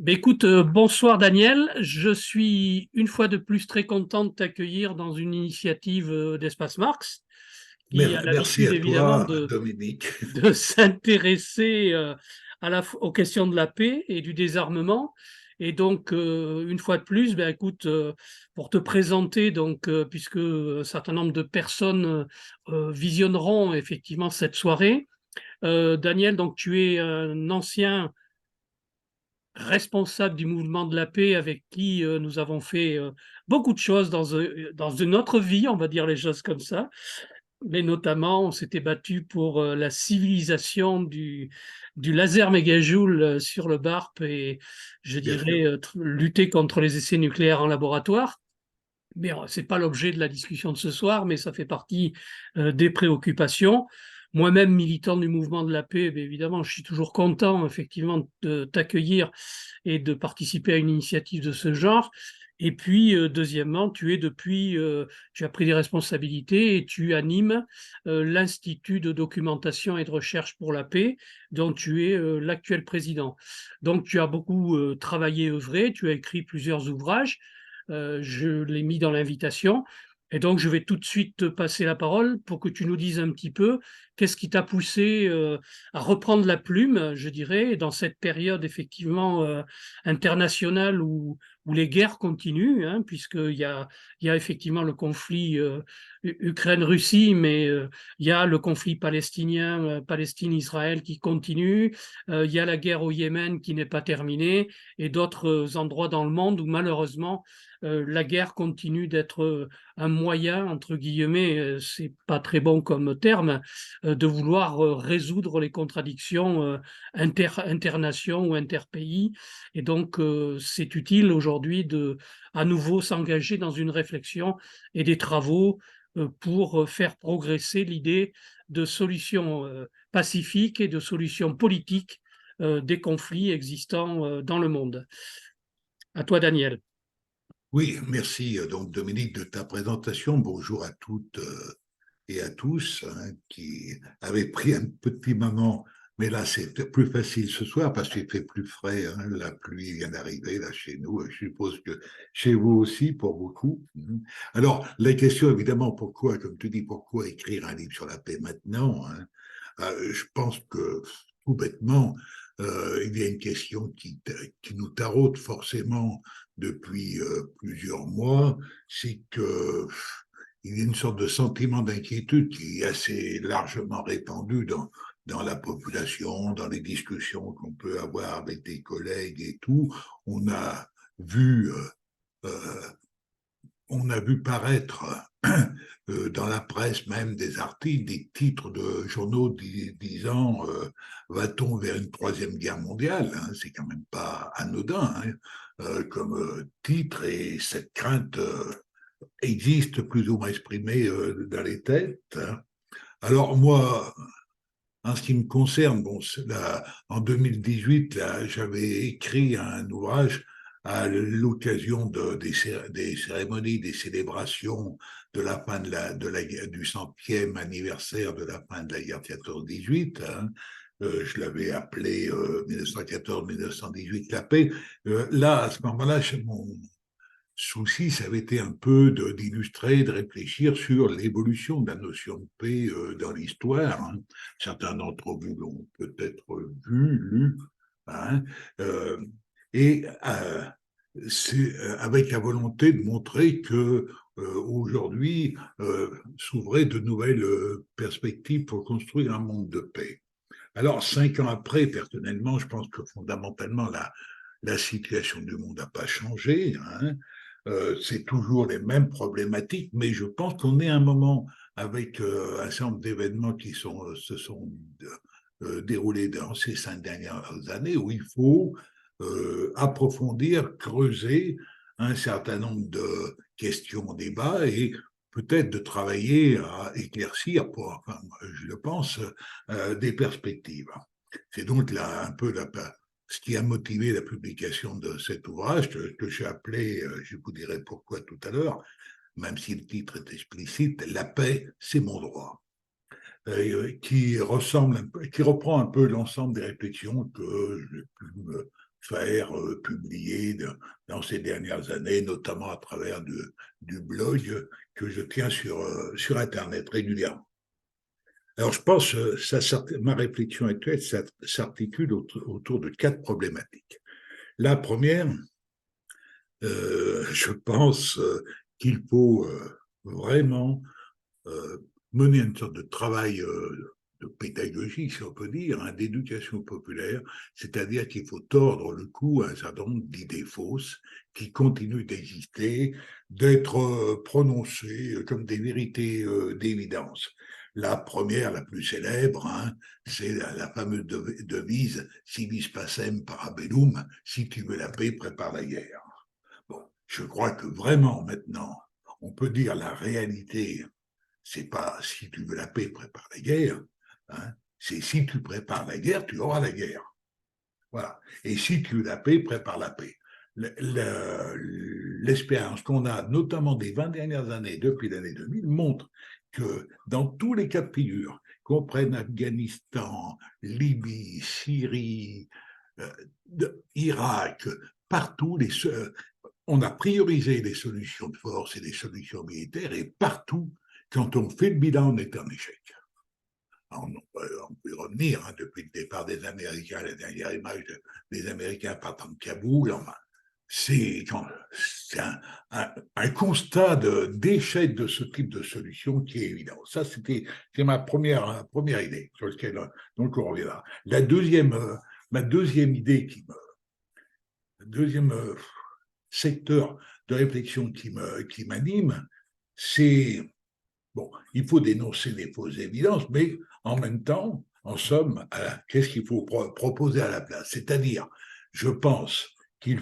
Écoute, bonsoir Daniel. Je suis une fois de plus très content de t'accueillir dans une initiative d'Espace Marx qui a Merci l'habitude à évidemment toi, de, Dominique. de s'intéresser aux questions de la paix et du désarmement. Et donc, une fois de plus, écoute, pour te présenter, puisque un certain nombre de personnes visionneront effectivement cette soirée, Daniel, donc tu es un ancien responsable du mouvement de la paix avec qui nous avons fait beaucoup de choses dans une autre vie, on va dire les choses comme ça. Mais notamment, on s'était battu pour la civilisation du laser mégajoule sur le BARP et je Bien dirais sûr. lutter contre les essais nucléaires en laboratoire. Mais ce n'est pas l'objet de la discussion de ce soir, mais ça fait partie des préoccupations. Moi-même, militant du mouvement de la paix, évidemment, je suis toujours content, effectivement, de t'accueillir et de participer à une initiative de ce genre. Et puis, deuxièmement, tu as pris des responsabilités et tu animes l'Institut de documentation et de recherche pour la paix, dont tu es l'actuel président. Donc, tu as beaucoup travaillé, œuvré, tu as écrit plusieurs ouvrages. Je l'ai mis dans l'invitation. Et donc, je vais tout de suite te passer la parole pour que tu nous dises un petit peu qu'est-ce qui t'a poussé à reprendre la plume, je dirais, dans cette période effectivement internationale où les guerres continuent, hein, il y a effectivement le conflit Ukraine-Russie, mais il y a le conflit palestinien, Palestine-Israël qui continue, il y a la guerre au Yémen qui n'est pas terminée, et d'autres endroits dans le monde où malheureusement la guerre continue d'être un moyen, entre guillemets, c'est pas très bon comme terme, de vouloir résoudre les contradictions internations ou interpays. Et donc, c'est utile aujourd'hui de à nouveau s'engager dans une réflexion et des travaux pour faire progresser l'idée de solutions pacifiques et de solutions politiques des conflits existants dans le monde. À toi, Daniel. Oui, merci donc Dominique de ta présentation. Bonjour à toutes et à tous qui avaient pris un petit moment, mais là c'est plus facile ce soir parce qu'il fait plus frais. La pluie vient d'arriver là chez nous. Je suppose que chez vous aussi pour beaucoup. Alors la question évidemment pourquoi, comme tu dis, pourquoi écrire un livre sur la paix maintenant? Je pense que tout bêtement, il y a une question qui nous taraude forcément depuis plusieurs mois, c'est que il y a une sorte de sentiment d'inquiétude qui est assez largement répandu dans la population, dans les discussions qu'on peut avoir avec des collègues et tout. On a vu euh, on a vu paraître dans la presse même des articles, des titres de journaux disant va-t-on vers une troisième guerre mondiale, hein, c'est quand même pas anodin hein, comme titre, et cette crainte existe plus ou moins exprimée dans les têtes. Hein. Alors moi, en ce qui me concerne, bon, là, en 2018, là, j'avais écrit un ouvrage à l'occasion des cérémonies, des célébrations de la fin du centième anniversaire de la fin de la guerre 14-18. Hein. Je l'avais appelé 1914-1918 la paix. Là, à ce moment-là, mon souci, ça avait été un peu d'illustrer, de réfléchir sur l'évolution de la notion de paix dans l'histoire. Hein. Certains d'entre vous l'ont peut-être vu, lu, hein. euh, et c'est avec la volonté de montrer que aujourd'hui s'ouvraient de nouvelles perspectives pour construire un monde de paix. Alors, 5 ans après, personnellement, je pense que fondamentalement, la situation du monde n'a pas changé. Hein. C'est toujours les mêmes problématiques, mais je pense qu'on est à un moment avec un certain nombre d'événements qui se sont déroulés dans ces 5 dernières années où il faut approfondir, creuser un certain nombre de questions, débats et peut-être de travailler à éclaircir, enfin, je le pense, des perspectives. C'est donc là un peu ce qui a motivé la publication de cet ouvrage que j'ai appelé, je vous dirai pourquoi tout à l'heure, même si le titre est explicite, La paix, c'est mon droit, qui reprend un peu l'ensemble des réflexions que j'ai pu faire publier dans ces dernières années, notamment à travers du blog que je tiens sur Internet régulièrement. Alors, je pense que ma réflexion actuelle s'articule autour de 4 problématiques. La première, je pense qu'il faut vraiment mener une sorte de travail de pédagogie, si on peut dire, hein, d'éducation populaire, c'est-à-dire qu'il faut tordre le cou à un certain nombre d'idées fausses qui continuent d'exister, d'être prononcées comme des vérités d'évidence. La première, la plus célèbre, hein, c'est la fameuse devise « Si vis pacem parabellum », si tu veux la paix, prépare la guerre. Bon, je crois que vraiment maintenant, on peut dire la réalité, c'est pas si tu veux la paix, prépare la guerre, hein, c'est si tu prépares la guerre, tu auras la guerre. Voilà. Et si tu veux la paix, prépare la paix. L'expérience qu'on a, notamment des 20 dernières années, depuis l'année 2000, montre que dans tous les cas de figure, qu'on prenne Afghanistan, Libye, Syrie, Irak, partout, on a priorisé les solutions de force et les solutions militaires, et partout, quand on fait le bilan, on est en échec. On peut revenir hein, depuis le départ des Américains, la dernière image des Américains partant de Kaboul, c'est un constat d'échec de ce type de solution qui est évident. Ça, c'est ma première idée sur laquelle donc on reviendra. Ma deuxième idée deuxième secteur de réflexion qui m'anime, c'est, bon, il faut dénoncer les fausses évidences, mais en même temps, en somme, qu'est-ce qu'il faut proposer à la place? C'est-à-dire, je pense qu'il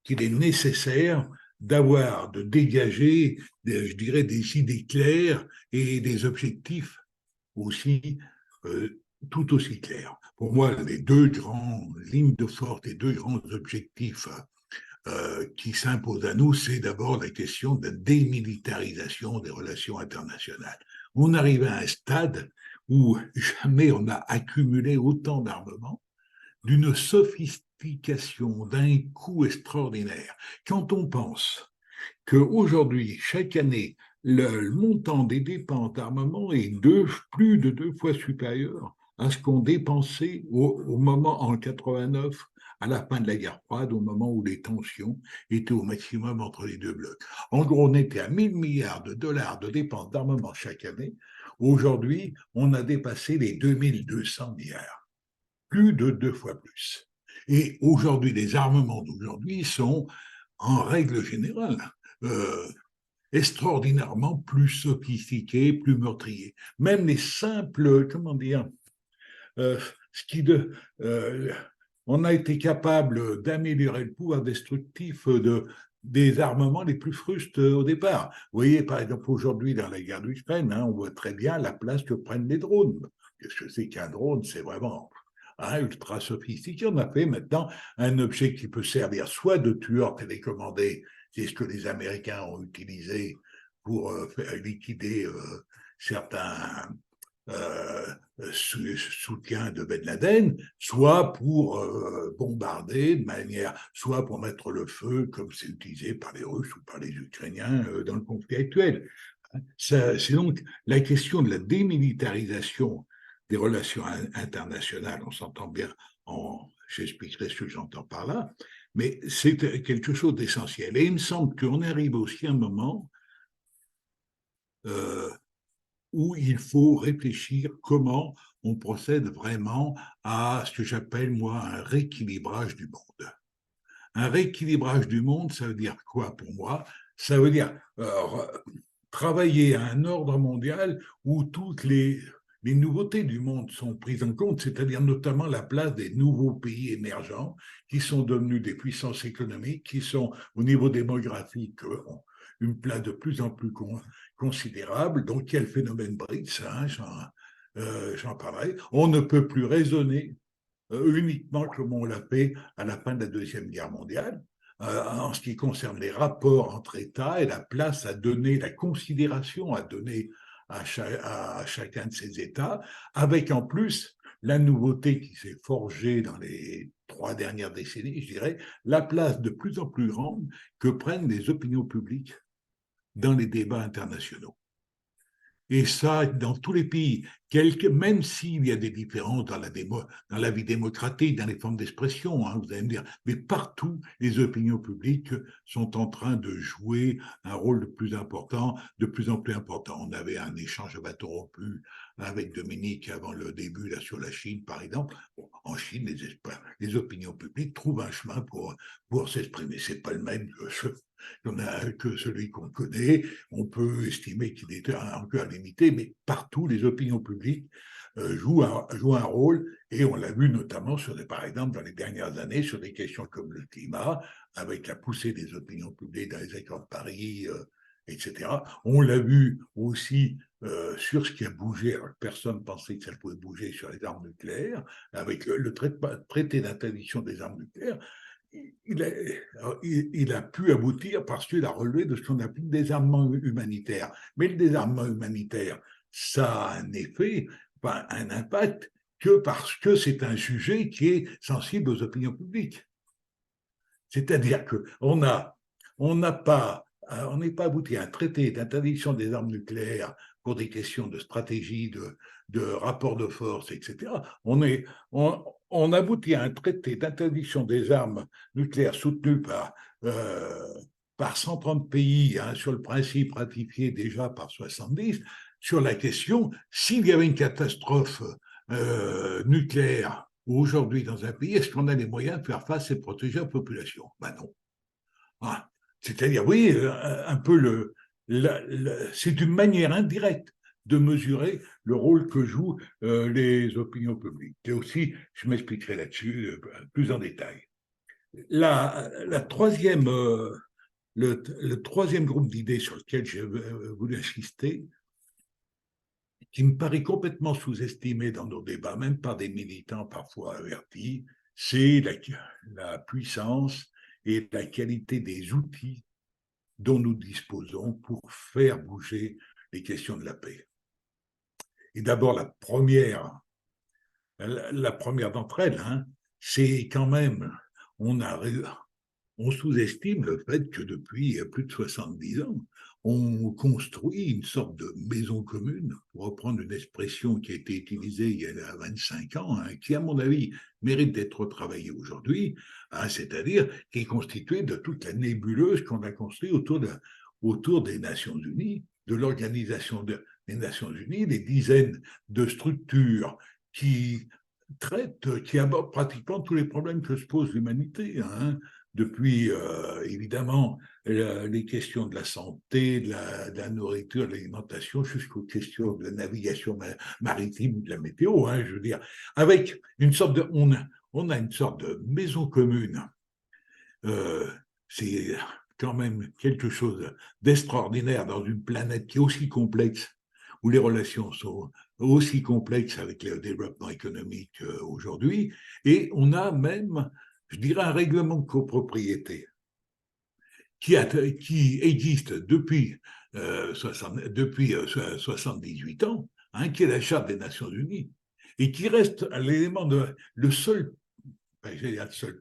est nécessaire de dégager, je dirais, des idées claires et des objectifs aussi tout aussi clairs. Pour moi, les deux grandes lignes de force, les deux grands objectifs qui s'impose à nous, c'est d'abord la question de la démilitarisation des relations internationales. On arrive à un stade où jamais on a accumulé autant d'armements, d'une sophistication, d'un coût extraordinaire. Quand on pense qu'aujourd'hui, chaque année, le montant des dépenses d'armement est plus de 2 fois supérieur à ce qu'on dépensait au moment en 89, à la fin de la guerre froide, au moment où les tensions étaient au maximum entre les deux blocs. En gros, on était à 1000 milliards de dollars de dépenses d'armement chaque année. Aujourd'hui, on a dépassé les 2200 milliards, plus de 2 fois plus. Et aujourd'hui, les armements d'aujourd'hui sont, en règle générale, extraordinairement plus sophistiqués, plus meurtriers. Même les simples, comment dire, on a été capable d'améliorer le pouvoir destructif des armements les plus frustes au départ. Vous voyez, par exemple, aujourd'hui, dans la guerre d'Ukraine, on voit très bien la place que prennent les drones. Qu'est-ce que c'est qu'un drone? C'est vraiment ultra sophistiqué. On a fait maintenant un objet qui peut servir soit de tueur télécommandé, c'est ce que les Américains ont utilisé pour liquider certains soutien de Ben Laden, soit pour bombarder de manière, soit pour mettre le feu, comme c'est utilisé par les Russes ou par les Ukrainiens dans le conflit actuel. C'est donc la question de la démilitarisation des relations internationales, on s'entend bien, j'expliquerai ce que j'entends par là, mais c'est quelque chose d'essentiel. Et il me semble qu'on arrive aussi à un moment où il faut réfléchir comment on procède vraiment à ce que j'appelle, moi, un rééquilibrage du monde. Un rééquilibrage du monde, ça veut dire quoi pour moi? Ça veut dire travailler à un ordre mondial où toutes les nouveautés du monde sont prises en compte, c'est-à-dire notamment la place des nouveaux pays émergents qui sont devenus des puissances économiques, qui sont au niveau démographique une place de plus en plus considérable. Donc, il y a le phénomène BRICS, j'en parlerai. On ne peut plus raisonner uniquement comme on l'a fait à la fin de la Deuxième Guerre mondiale, en ce qui concerne les rapports entre États et la place à donner, la considération à donner à chacun de ces États, avec en plus la nouveauté qui s'est forgée dans les 3 dernières décennies, je dirais, la place de plus en plus grande que prennent les opinions publiques dans les débats internationaux. Et ça, dans tous les pays, même s'il y a des différences dans la vie démocratique, dans les formes d'expression, hein, vous allez me dire, mais partout, les opinions publiques sont en train de jouer un rôle de plus en plus important. On avait un échange à bâton rompu avec Dominique avant le début là, sur la Chine, par exemple. Bon, en Chine, les opinions publiques trouvent un chemin pour s'exprimer. C'est pas le même que celui qu'on connaît. On peut estimer qu'il est un peu limité, mais partout, les opinions publiques jouent un rôle, et on l'a vu notamment, par exemple, dans les dernières années, sur des questions comme le climat, avec la poussée des opinions publiques dans les accords de Paris, etc. On l'a vu aussi sur ce qui a bougé, alors personne ne pensait que ça pouvait bouger sur les armes nucléaires, avec le traité d'interdiction des armes nucléaires. Il a pu aboutir parce qu'il a relevé de ce qu'on appelle des désarmement humanitaire. Mais le désarmement humanitaire, ça a un effet, un impact, que parce que c'est un sujet qui est sensible aux opinions publiques. C'est-à-dire qu'on n'est pas abouti à un traité d'interdiction des armes nucléaires pour des questions de stratégie, de rapport de force, etc. On aboutit à un traité d'interdiction des armes nucléaires soutenu par 130 pays, hein, sur le principe ratifié déjà par 70, sur la question, s'il y avait une catastrophe nucléaire aujourd'hui dans un pays, est-ce qu'on a les moyens de faire face et de protéger la population? Ben non. Ah, c'est-à-dire, oui, un peu c'est une manière indirecte de mesurer le rôle que jouent les opinions publiques. Et aussi, je m'expliquerai là-dessus plus en détail. Le troisième groupe d'idées sur lequel j'ai voulu insister, qui me paraît complètement sous-estimé dans nos débats, même par des militants parfois avertis, c'est la puissance et la qualité des outils dont nous disposons pour faire bouger les questions de la paix. Et d'abord, la première d'entre elles, hein, c'est quand même, on sous-estime le fait que depuis plus de 70 ans, on construit une sorte de maison commune, pour reprendre une expression qui a été utilisée il y a 25 ans, hein, qui, à mon avis, mérite d'être retravaillée aujourd'hui, hein, c'est-à-dire qui est constituée de toute la nébuleuse qu'on a construite autour des Nations Unies, de l'Organisation des Nations Unies, des dizaines de structures qui abordent pratiquement tous les problèmes que se pose l'humanité, hein, depuis évidemment les questions de la santé, de la nourriture, de l'alimentation, jusqu'aux questions de la navigation maritime, de la météo, hein, je veux dire, avec on a une sorte de maison commune. C'est quand même quelque chose d'extraordinaire dans une planète qui est aussi complexe, où les relations sont aussi complexes avec le développement économique aujourd'hui, et on a même, je dirais, un règlement de copropriété qui existe depuis 78 ans, hein, qui est la Charte des Nations Unies, et qui reste le seul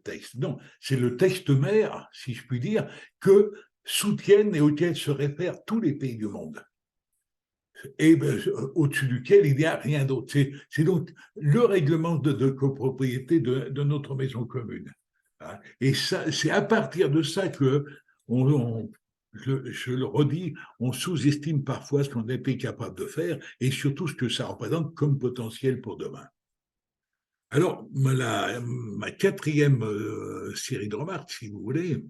texte. Non, c'est le texte mère, si je puis dire, que soutiennent et auquel se réfèrent tous les pays du monde. Et au-dessus duquel il n'y a rien d'autre. C'est donc le règlement de copropriété de notre maison commune. Et c'est à partir de ça que, je le redis, on sous-estime parfois ce qu'on a été capable de faire et surtout ce que ça représente comme potentiel pour demain. Alors, ma quatrième série de remarques, si vous voulez,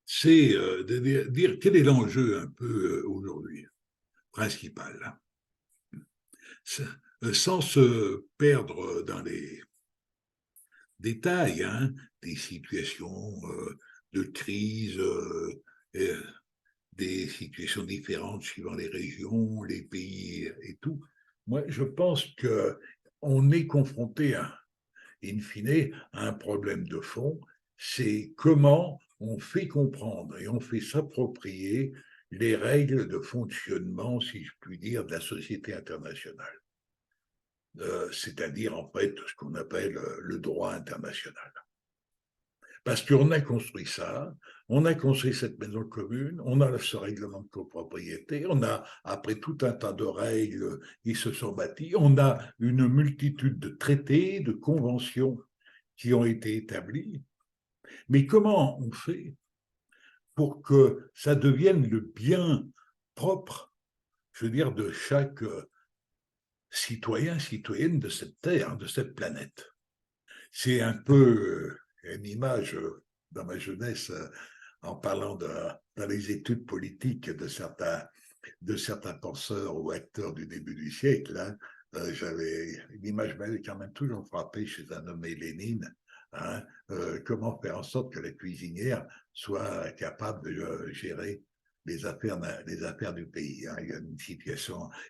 c'est de dire quel est l'enjeu un peu aujourd'hui principal, sans se perdre dans les détails, hein, des situations de crise, des situations différentes suivant les régions, les pays et tout. Moi, je pense qu'on est confronté in fine, à un problème de fond, c'est comment on fait comprendre et on fait s'approprier les règles de fonctionnement, si je puis dire, de la société internationale. c'est-à-dire en fait ce qu'on appelle le droit international. Parce qu'on a construit ça, on a construit cette maison commune, on a ce règlement de copropriété, on a, après tout un tas de règles qui se sont bâties, on a une multitude de traités, de conventions qui ont été établies. Mais comment on fait pour que ça devienne le bien propre, je veux dire, de chaque citoyen, citoyenne de cette terre, de cette planète? C'est un peu une image dans ma jeunesse, en parlant dans les études politiques de certains penseurs ou acteurs du début du siècle. Hein, j'avais une image m'avait quand même toujours frappé chez un nommé Lénine. Hein, comment faire en sorte que la cuisinière soit capable de gérer les affaires du pays. Hein. Il y a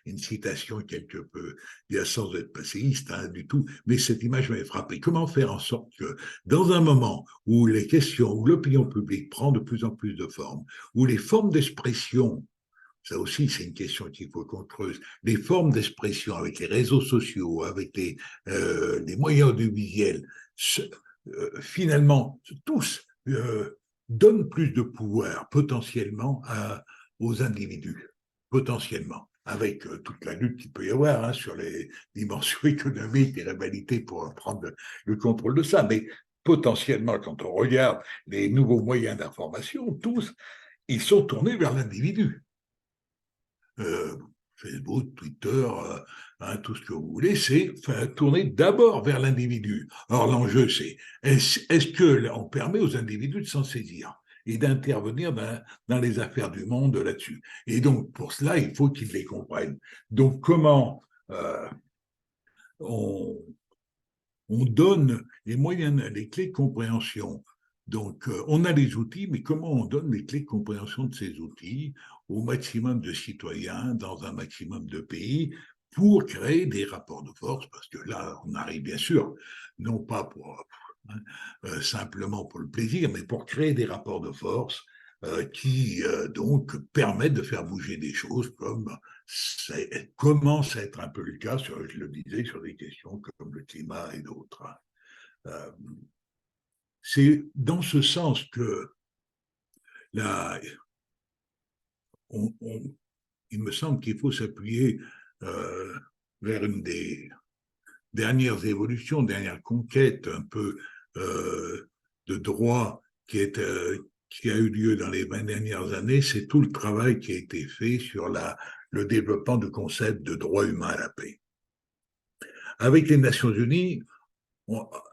une citation quelque peu, il y a sans être passéiste hein, du tout, mais cette image m'avait frappé. Comment faire en sorte que, dans un moment où les questions, où l'opinion publique prend de plus en plus de forme, où les formes d'expression, ça aussi c'est une question qu'il faut qu'on creuse, les formes d'expression avec les réseaux sociaux, avec les moyens audiovisuels, finalement, tous donnent plus de pouvoir potentiellement aux individus, potentiellement, avec toute la lutte qu'il peut y avoir hein, sur les dimensions économiques et rivalités pour prendre le contrôle de ça. Mais potentiellement, quand on regarde les nouveaux moyens d'information, tous, ils sont tournés vers l'individu. Facebook, Twitter, hein, tout ce que vous voulez, c'est tourner d'abord vers l'individu. Or, l'enjeu, c'est est-ce qu'on permet aux individus de s'en saisir et d'intervenir dans les affaires du monde là-dessus. Et donc, pour cela, il faut qu'ils les comprennent. Donc, comment on donne les moyens, les clés de compréhension. Donc, on a les outils, mais comment on donne les clés de compréhension de ces outils au maximum de citoyens dans un maximum de pays pour créer des rapports de force? Parce que là, on arrive bien sûr, non pas pour simplement pour le plaisir, mais pour créer des rapports de force qui donc permettent de faire bouger des choses comme ça commence à être un peu le cas, je le disais, sur des questions comme le climat et d'autres. Euh, c'est dans ce sens que là, il me semble qu'il faut s'appuyer vers une des dernières évolutions, dernières conquêtes un peu de droit qui a eu lieu dans les 20 dernières années, c'est tout le travail qui a été fait sur le développement du concept de droit humain à la paix. Avec les Nations Unies,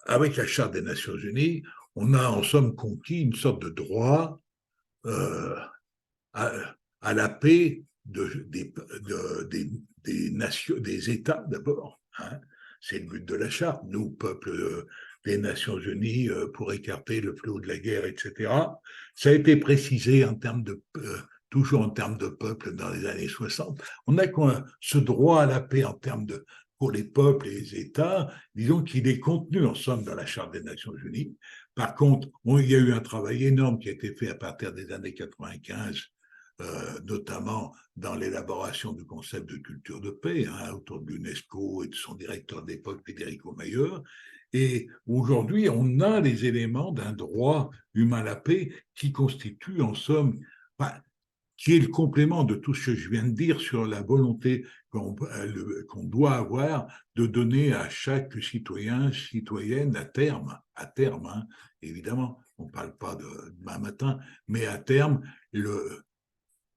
avec la Charte des Nations Unies, on a en somme conquis une sorte de droit à la paix des nations, des États d'abord. Hein. C'est le but de la Charte, nous, peuple des Nations Unies, pour écarter le fléau de la guerre, etc. Ça a été précisé en termes toujours en termes de peuple dans les années 60. On a ce droit à la paix en termes pour les peuples et les États, disons qu'il est contenu en somme dans la Charte des Nations Unies. Par contre, il y a eu un travail énorme qui a été fait à partir des années 95, notamment dans l'élaboration du concept de culture de paix, hein, autour de l'UNESCO et de son directeur d'époque, Federico Mayer. Et aujourd'hui, on a les éléments d'un droit humain à la paix qui constitue en somme, qui est le complément de tout ce que je viens de dire sur la volonté qu'on doit avoir de donner à chaque citoyen, citoyenne à terme, hein, évidemment, on ne parle pas de demain matin, mais à terme,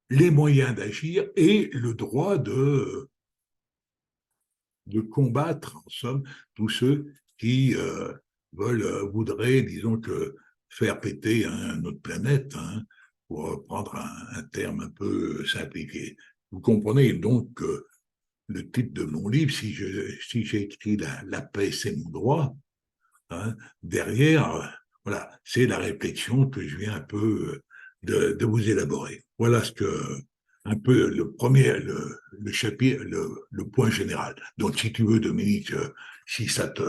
les moyens d'agir et le droit de combattre, en somme, tous ceux qui voudraient, disons que, faire péter notre planète, hein, pour prendre un terme un peu simplifié. Vous comprenez donc que le titre de mon livre, si j'ai écrit la paix, c'est mon droit, hein, derrière, voilà, c'est la réflexion que je viens un peu de vous élaborer. Voilà un peu le premier, le chapitre, le point général. Donc, si tu veux, Dominique, si ça te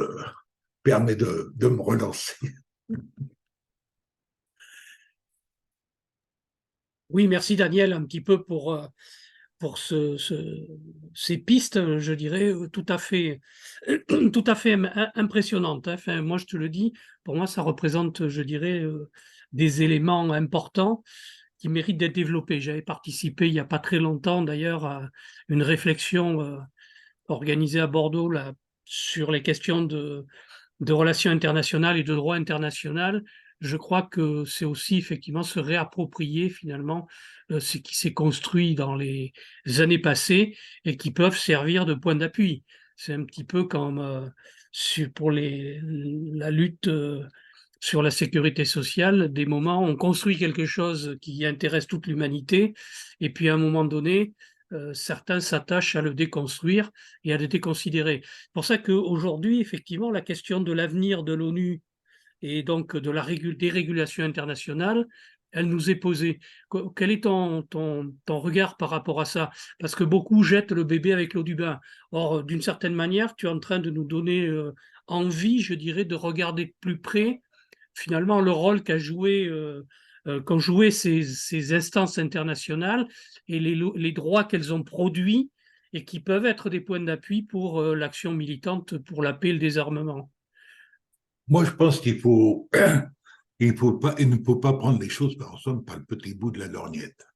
permet de me relancer. Oui, merci Daniel, un petit peu pour ces pistes, je dirais, tout à fait impressionnantes, hein. Enfin, moi, je te le dis, pour moi, ça représente, je dirais, des éléments importants qui méritent d'être développés. J'avais participé il n'y a pas très longtemps, d'ailleurs, à une réflexion organisée à Bordeaux là, sur les questions de relations internationales et de droit international. Je crois que c'est aussi effectivement se réapproprier finalement ce qui s'est construit dans les années passées et qui peuvent servir de point d'appui. C'est un petit peu comme pour la lutte sur la sécurité sociale, des moments on construit quelque chose qui intéresse toute l'humanité et puis à un moment donné, certains s'attachent à le déconstruire et à le déconsidérer. C'est pour ça qu'aujourd'hui, effectivement, la question de l'avenir de l'ONU et donc de la dérégulation internationale, elle nous est posée. Quel est ton regard par rapport à ça? Parce que beaucoup jettent le bébé avec l'eau du bain. Or, d'une certaine manière, tu es en train de nous donner envie, je dirais, de regarder de plus près finalement le rôle qu'ont joué ces instances internationales et les droits qu'elles ont produits et qui peuvent être des points d'appui pour l'action militante pour la paix et le désarmement. Moi, je pense il ne faut pas prendre les choses par le petit bout de la lorgnette.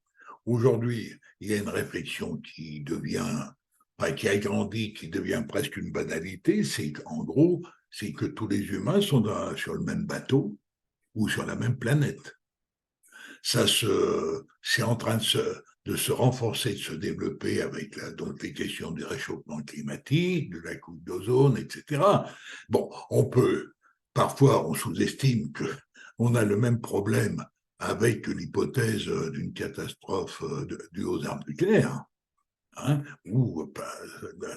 Aujourd'hui, il y a une réflexion qui a grandi, qui devient presque une banalité. C'est qu'en gros, c'est que tous les humains sont sur le même bateau ou sur la même planète. C'est en train de se renforcer, de se développer avec donc les questions du réchauffement climatique, de la couche d'ozone, etc. Bon, parfois, on sous-estime qu'on a le même problème avec l'hypothèse d'une catastrophe due aux armes nucléaires, hein, ou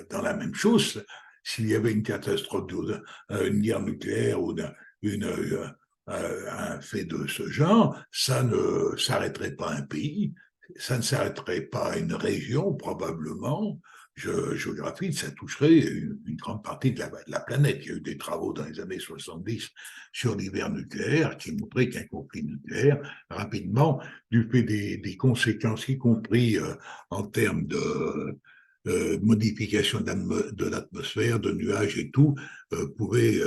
dans la même chose, s'il y avait une catastrophe une guerre nucléaire ou un fait de ce genre, ça ne s'arrêterait pas un pays, ça ne s'arrêterait pas une région, probablement. Géographie, ça toucherait une grande partie de la planète. Il y a eu des travaux dans les années 70 sur l'hiver nucléaire qui montraient qu'un conflit nucléaire, rapidement, du fait des conséquences, y compris en termes de modification de l'atmosphère, de nuages et tout, pouvait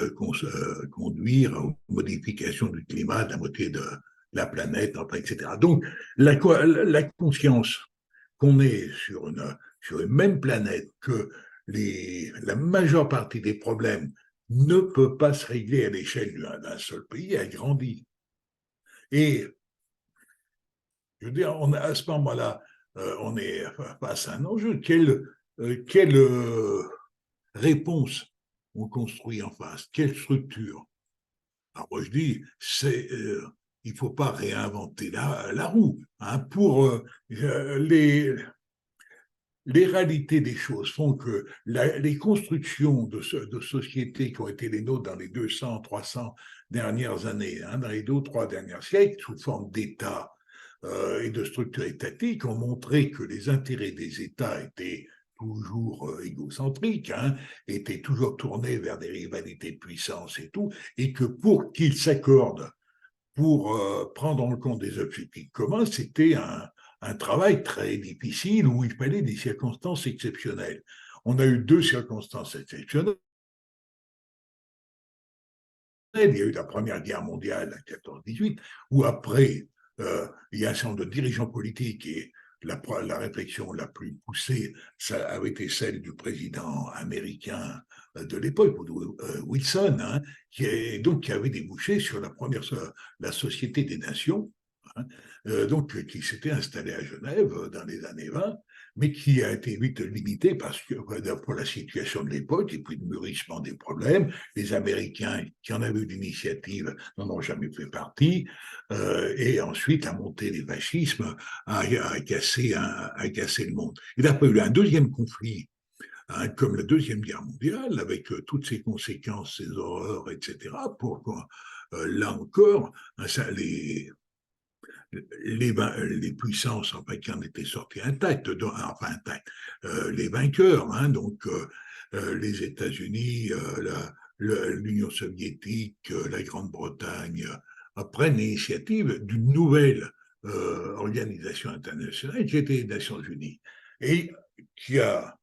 conduire aux modifications du climat de la moitié de la planète, enfin, etc. Donc, la conscience qu'on est sur une même planète, que la majeure partie des problèmes ne peut pas se régler à l'échelle d'un seul pays, a grandi. Et je veux dire, à ce moment-là, on est face à un enjeu. Quelle réponse on construit en face? Quelle structure? Alors moi je dis, il ne faut pas réinventer la roue. Hein, les réalités des choses font que les constructions de sociétés qui ont été les nôtres dans les 200, 300 dernières années, hein, dans les 2 ou 3 derniers siècles, sous forme d'États et de structures étatiques, ont montré que les intérêts des États étaient toujours égocentriques, hein, étaient toujours tournés vers des rivalités de puissance et tout, et que pour qu'ils s'accordent pour prendre en compte des objectifs communs, c'était un travail très difficile où il fallait des circonstances exceptionnelles. On a eu 2 circonstances exceptionnelles. Il y a eu la Première Guerre mondiale en 14-18, où après, il y a un certain nombre de dirigeants politiques et la réflexion la plus poussée, ça avait été celle du président américain de l'époque, Wilson, hein, qui avait débouché sur la Société des Nations, hein, donc qui s'était installée à Genève dans les années 20, mais qui a été vite limitée parce que pour la situation de l'époque et puis le mûrissement des problèmes, les Américains qui en avaient eu l'initiative n'en ont jamais fait partie, et ensuite la montée des fascismes a cassé le monde. Il a pas eu un deuxième conflit, hein, comme la Deuxième Guerre mondiale, avec toutes ses conséquences, ses horreurs, etc., là encore, hein, les puissances enfin, qui en étaient sorties intactes, les vainqueurs, hein, donc les États-Unis, l'Union soviétique, la Grande-Bretagne, prennent l'initiative d'une nouvelle organisation internationale qui était les Nations Unies. et qui a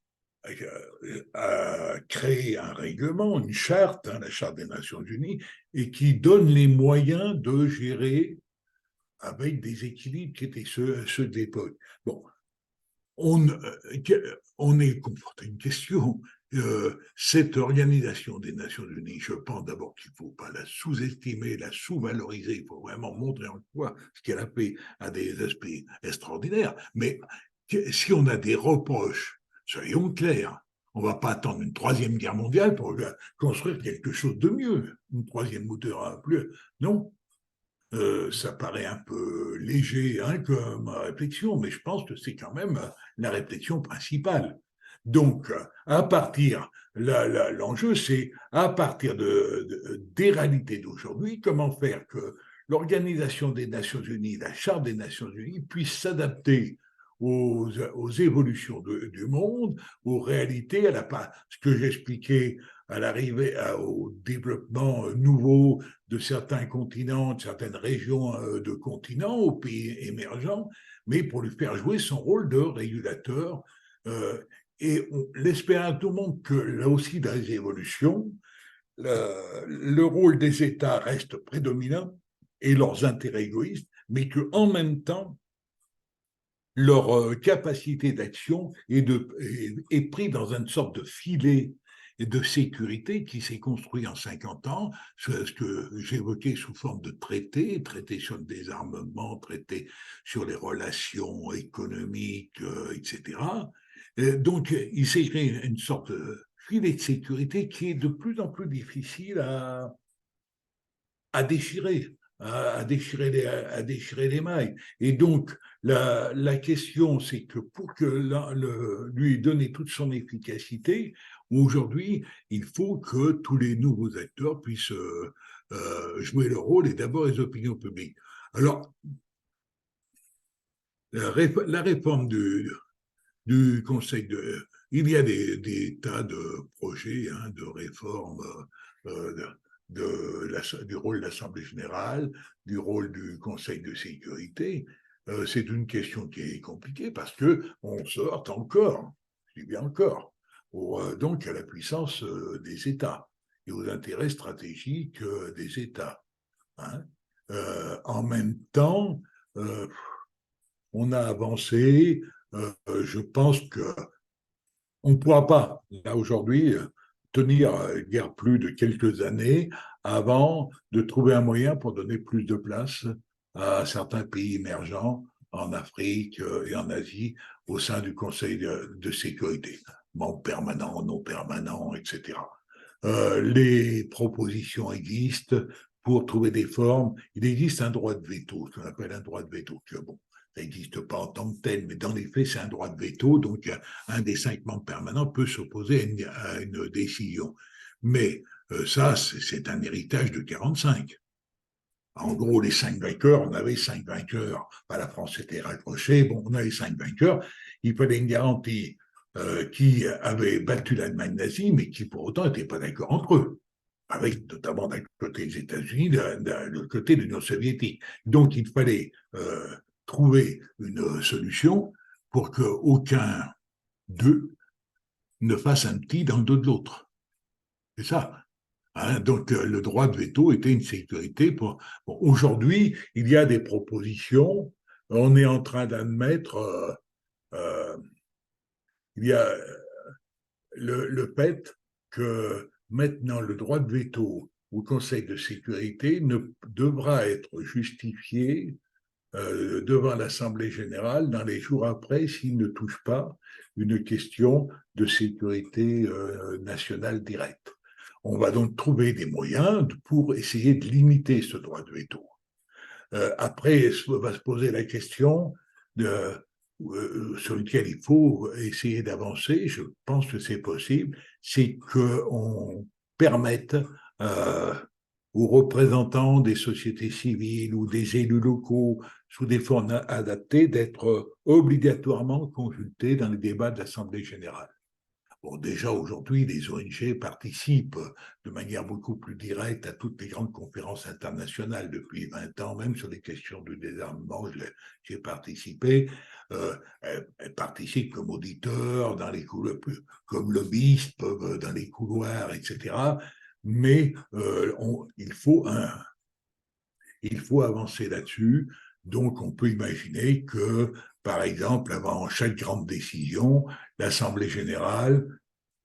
créé un règlement, une charte, la Charte des Nations Unies, et qui donne les moyens de gérer avec des équilibres qui étaient ceux de l'époque. Bon, on est confronté à une question. Cette organisation des Nations Unies, je pense d'abord qu'il ne faut pas la sous-estimer, la sous-valoriser, il faut vraiment montrer en quoi ce qu'elle a fait a des aspects extraordinaires. Mais si on a des reproches, soyons clairs, on ne va pas attendre une troisième guerre mondiale pour construire quelque chose de mieux, une troisième moteur plus. Non, ça paraît un peu léger comme réflexion, mais je pense que c'est quand même la réflexion principale. Donc, à partir, l'enjeu, c'est à partir des réalités d'aujourd'hui, comment faire que l'Organisation des Nations Unies, la Charte des Nations Unies, puisse s'adapter aux évolutions du monde, aux réalités, ce que j'expliquais à l'arrivée au développement nouveau de certains continents, de certaines régions de continents, aux pays émergents, mais pour lui faire jouer son rôle de régulateur. Et l'espérance tout le monde que là aussi, dans les évolutions, le rôle des États reste prédominant et leurs intérêts égoïstes, mais qu'en même temps, leur capacité d'action est prise dans une sorte de filet de sécurité qui s'est construit en 50 ans, ce que j'évoquais sous forme de traités sur le désarmement, traités sur les relations économiques, etc. Donc, il s'est créé une sorte de filet de sécurité qui est de plus en plus difficile à déchirer. À déchirer les mailles. Et donc, la question, c'est que pour que lui donner toute son efficacité, aujourd'hui, il faut que tous les nouveaux acteurs puissent jouer leur rôle, et d'abord les opinions publiques. Alors, la réforme du Conseil il y a des tas de projets de réforme du rôle de l'Assemblée générale, du rôle du Conseil de sécurité. C'est une question qui est compliquée parce qu'on sort encore, je dis bien encore, donc à la puissance des États et aux intérêts stratégiques des États. Hein. En même temps, on a avancé. Je pense qu'on ne pourra pas, là aujourd'hui, tenir guère plus de quelques années avant de trouver un moyen pour donner plus de place à certains pays émergents en Afrique et en Asie au sein du Conseil de sécurité, membres permanents, non permanents, etc. Les propositions existent pour trouver des formes. Il existe un droit de veto, ce qu'on appelle un droit de veto. Bon, ça n'existe pas en tant que tel, mais dans les faits, c'est un droit de veto. Donc, un des 5 membres permanents peut s'opposer à une décision. Mais ça, c'est un héritage de 1945. En gros, les 5 vainqueurs, on avait 5 vainqueurs. La France était raccrochée. Bon, on avait 5 vainqueurs. Il fallait une garantie qui avait battu l'Allemagne nazie, mais qui pour autant n'étaient pas d'accord entre eux, avec notamment d'un côté les États-Unis, de l'autre côté l'Union soviétique. Donc, il fallait trouver une solution pour qu'aucun d'eux ne fasse un petit dans le dos de l'autre. C'est ça. Hein, donc, le droit de veto était une sécurité. Aujourd'hui, il y a des propositions. On est en train d'admettre, il y a le fait que maintenant le droit de veto au Conseil de sécurité devra être justifié devant l'Assemblée générale dans les jours après s'il ne touche pas une question de sécurité nationale directe. On va donc trouver des moyens pour essayer de limiter ce droit de veto. Après, va se poser la question sur laquelle il faut essayer d'avancer, je pense que c'est possible, c'est qu'on permette aux représentants des sociétés civiles ou des élus locaux sous des formes adaptées d'être obligatoirement consultés dans les débats de l'Assemblée générale. Bon, déjà aujourd'hui, les ONG participent de manière beaucoup plus directe à toutes les grandes conférences internationales depuis 20 ans, même sur les questions du désarmement, j'ai participé. Elles participent comme auditeurs, dans les couloirs, comme lobbyistes, dans les couloirs, etc. Mais il faut avancer là-dessus. Donc, on peut imaginer que, par exemple, avant chaque grande décision, l'Assemblée générale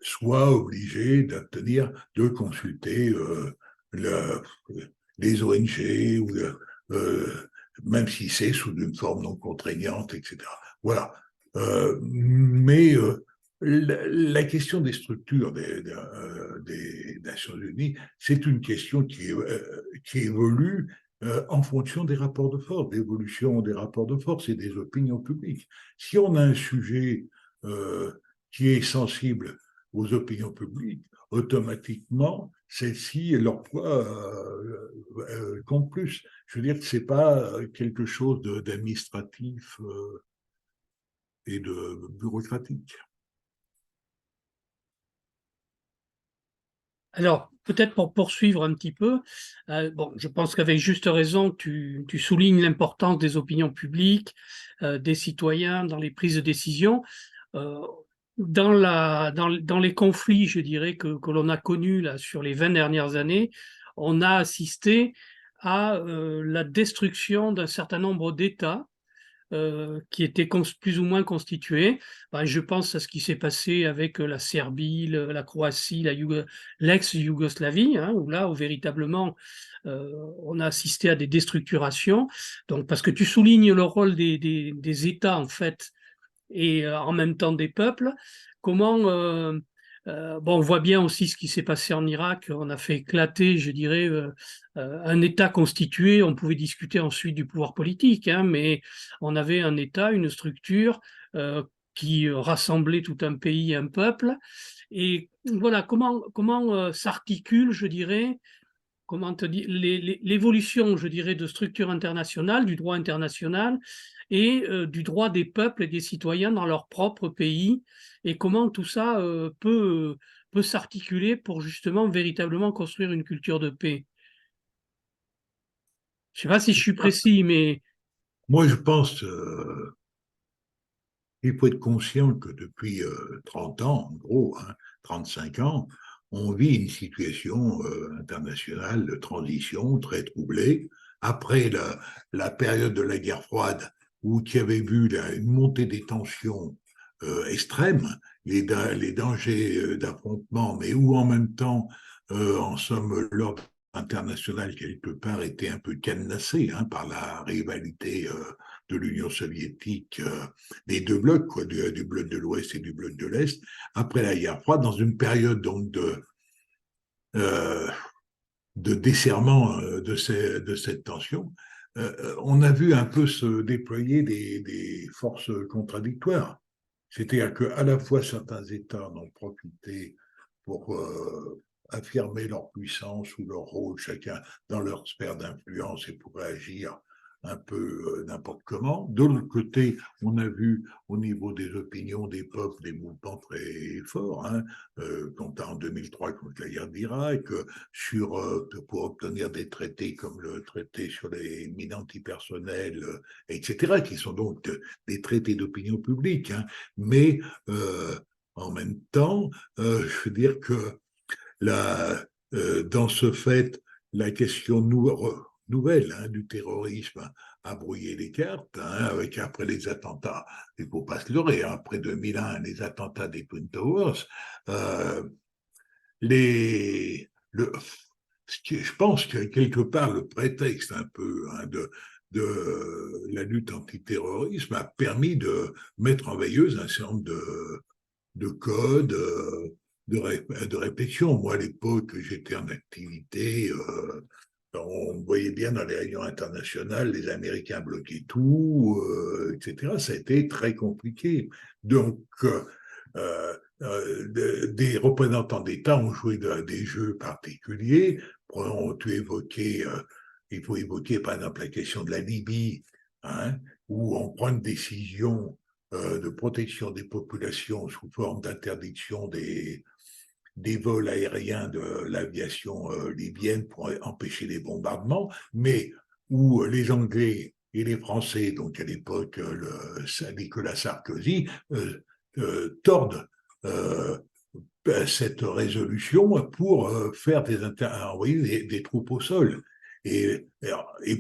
soit obligée de consulter les ONG, même si c'est sous une forme non contraignante, etc. Voilà. Mais la question des structures des Nations Unies, c'est une question qui évolue en fonction des rapports de force, d'évolution des rapports de force et des opinions publiques. Si on a un sujet qui est sensible aux opinions publiques, automatiquement, celles-ci, leur poids compte plus. Je veux dire que ce n'est pas quelque chose d'administratif et de bureaucratique. Alors, peut-être pour poursuivre un petit peu, bon, je pense qu'avec juste raison, tu soulignes l'importance des opinions publiques, des citoyens dans les prises de décision. Dans les conflits, je dirais, que l'on a connus là, sur les 20 dernières années, on a assisté à la destruction d'un certain nombre d'États qui étaient plus ou moins constitués. Ben, je pense à ce qui s'est passé avec la Serbie, la Croatie, l'ex-Yougoslavie, hein, où véritablement on a assisté à des déstructurations. Donc, parce que tu soulignes le rôle des États, en fait, et en même temps des peuples. Comment bon, on voit bien aussi ce qui s'est passé en Irak. On a fait éclater, je dirais, un État constitué. On pouvait discuter ensuite du pouvoir politique, hein, mais on avait un État, une structure qui rassemblait tout un pays, un peuple. Et voilà, comment s'articule, je dirais, comment te dire, l'évolution, je dirais, de structures internationales, du droit international et du droit des peuples et des citoyens dans leur propre pays, et comment tout ça peut s'articuler pour justement véritablement construire une culture de paix. Je ne sais pas si je suis précis, mais Moi, je pense qu'il faut être conscient que depuis 30 ans, en gros, hein, 35 ans, on vit une situation internationale de transition très troublée. Après la période de la guerre froide, où tu avais vu une montée des tensions extrêmes, les dangers d'affrontement, mais où en même temps, en somme, l'ordre international, quelque part, était un peu cadenassé par la rivalité de l'Union soviétique, des deux blocs, quoi, du bloc de l'Ouest et du bloc de l'Est, après la guerre froide, dans une période donc euh, de desserrement de cette tension, on a vu un peu se déployer des forces contradictoires. C'est-à-dire qu'à la fois certains États en ont profité pour affirmer leur puissance ou leur rôle, chacun dans leur sphère d'influence et pour agir un peu n'importe comment. De l'autre côté, on a vu au niveau des opinions des peuples des mouvements très forts, en 2003 contre la guerre d'Irak, pour obtenir des traités comme le traité sur les mines antipersonnelles, etc., qui sont donc des traités d'opinion publique, mais en même temps, je veux dire que dans ce fait, la question nouvelle du terrorisme a brouillé les cartes, avec après les attentats, il ne faut pas se leurrer, après 2001, les attentats des Twin Towers, je pense que quelque part le prétexte un peu de la lutte antiterrorisme a permis de mettre en veilleuse un certain nombre de codes, de réflexion. Moi, à l'époque, j'étais en activité, on voyait bien dans les réunions internationales, les Américains bloquaient tout, etc. Ça a été très compliqué. Donc, des représentants d'État ont joué des jeux particuliers. Il faut évoquer par exemple la question de la Libye, où on prend une décision de protection des populations sous forme d'interdiction des vols aériens de l'aviation libyenne pour empêcher les bombardements, mais où les Anglais et les Français, donc à l'époque Nicolas Sarkozy, tordent cette résolution pour faire envoyer des troupes au sol et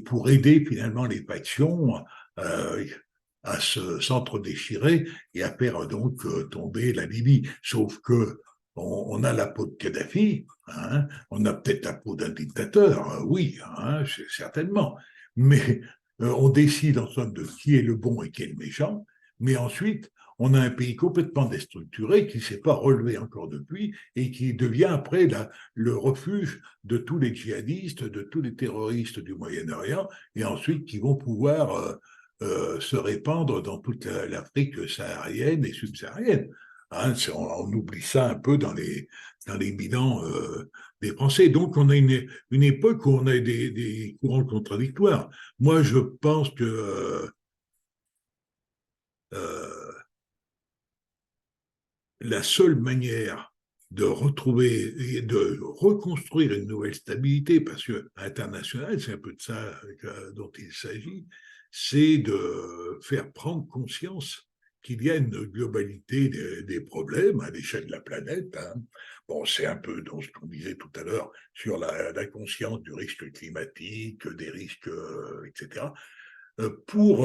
pour aider finalement les factions à s'entre-déchirer et à faire donc tomber la Libye. Sauf que on a la peau de Kadhafi, hein, on a peut-être la peau d'un dictateur, oui, hein, certainement, mais on décide en somme de qui est le bon et qui est le méchant, mais ensuite, on a un pays complètement déstructuré qui ne s'est pas relevé encore depuis et qui devient après le refuge de tous les djihadistes, de tous les terroristes du Moyen-Orient, et ensuite qui vont pouvoir se répandre dans toute l'Afrique saharienne et subsaharienne. Hein, on oublie ça un peu dans les bilans des Français. Donc, on a une époque où on a des courants contradictoires. Moi, je pense que la seule manière de retrouver et de reconstruire une nouvelle stabilité, parce que international, c'est un peu de ça dont il s'agit, c'est de faire prendre conscience qu'il y a une globalité des problèmes à l'échelle de la planète. Hein. Bon, c'est un peu dans ce qu'on disait tout à l'heure sur la conscience du risque climatique, des risques, etc., pour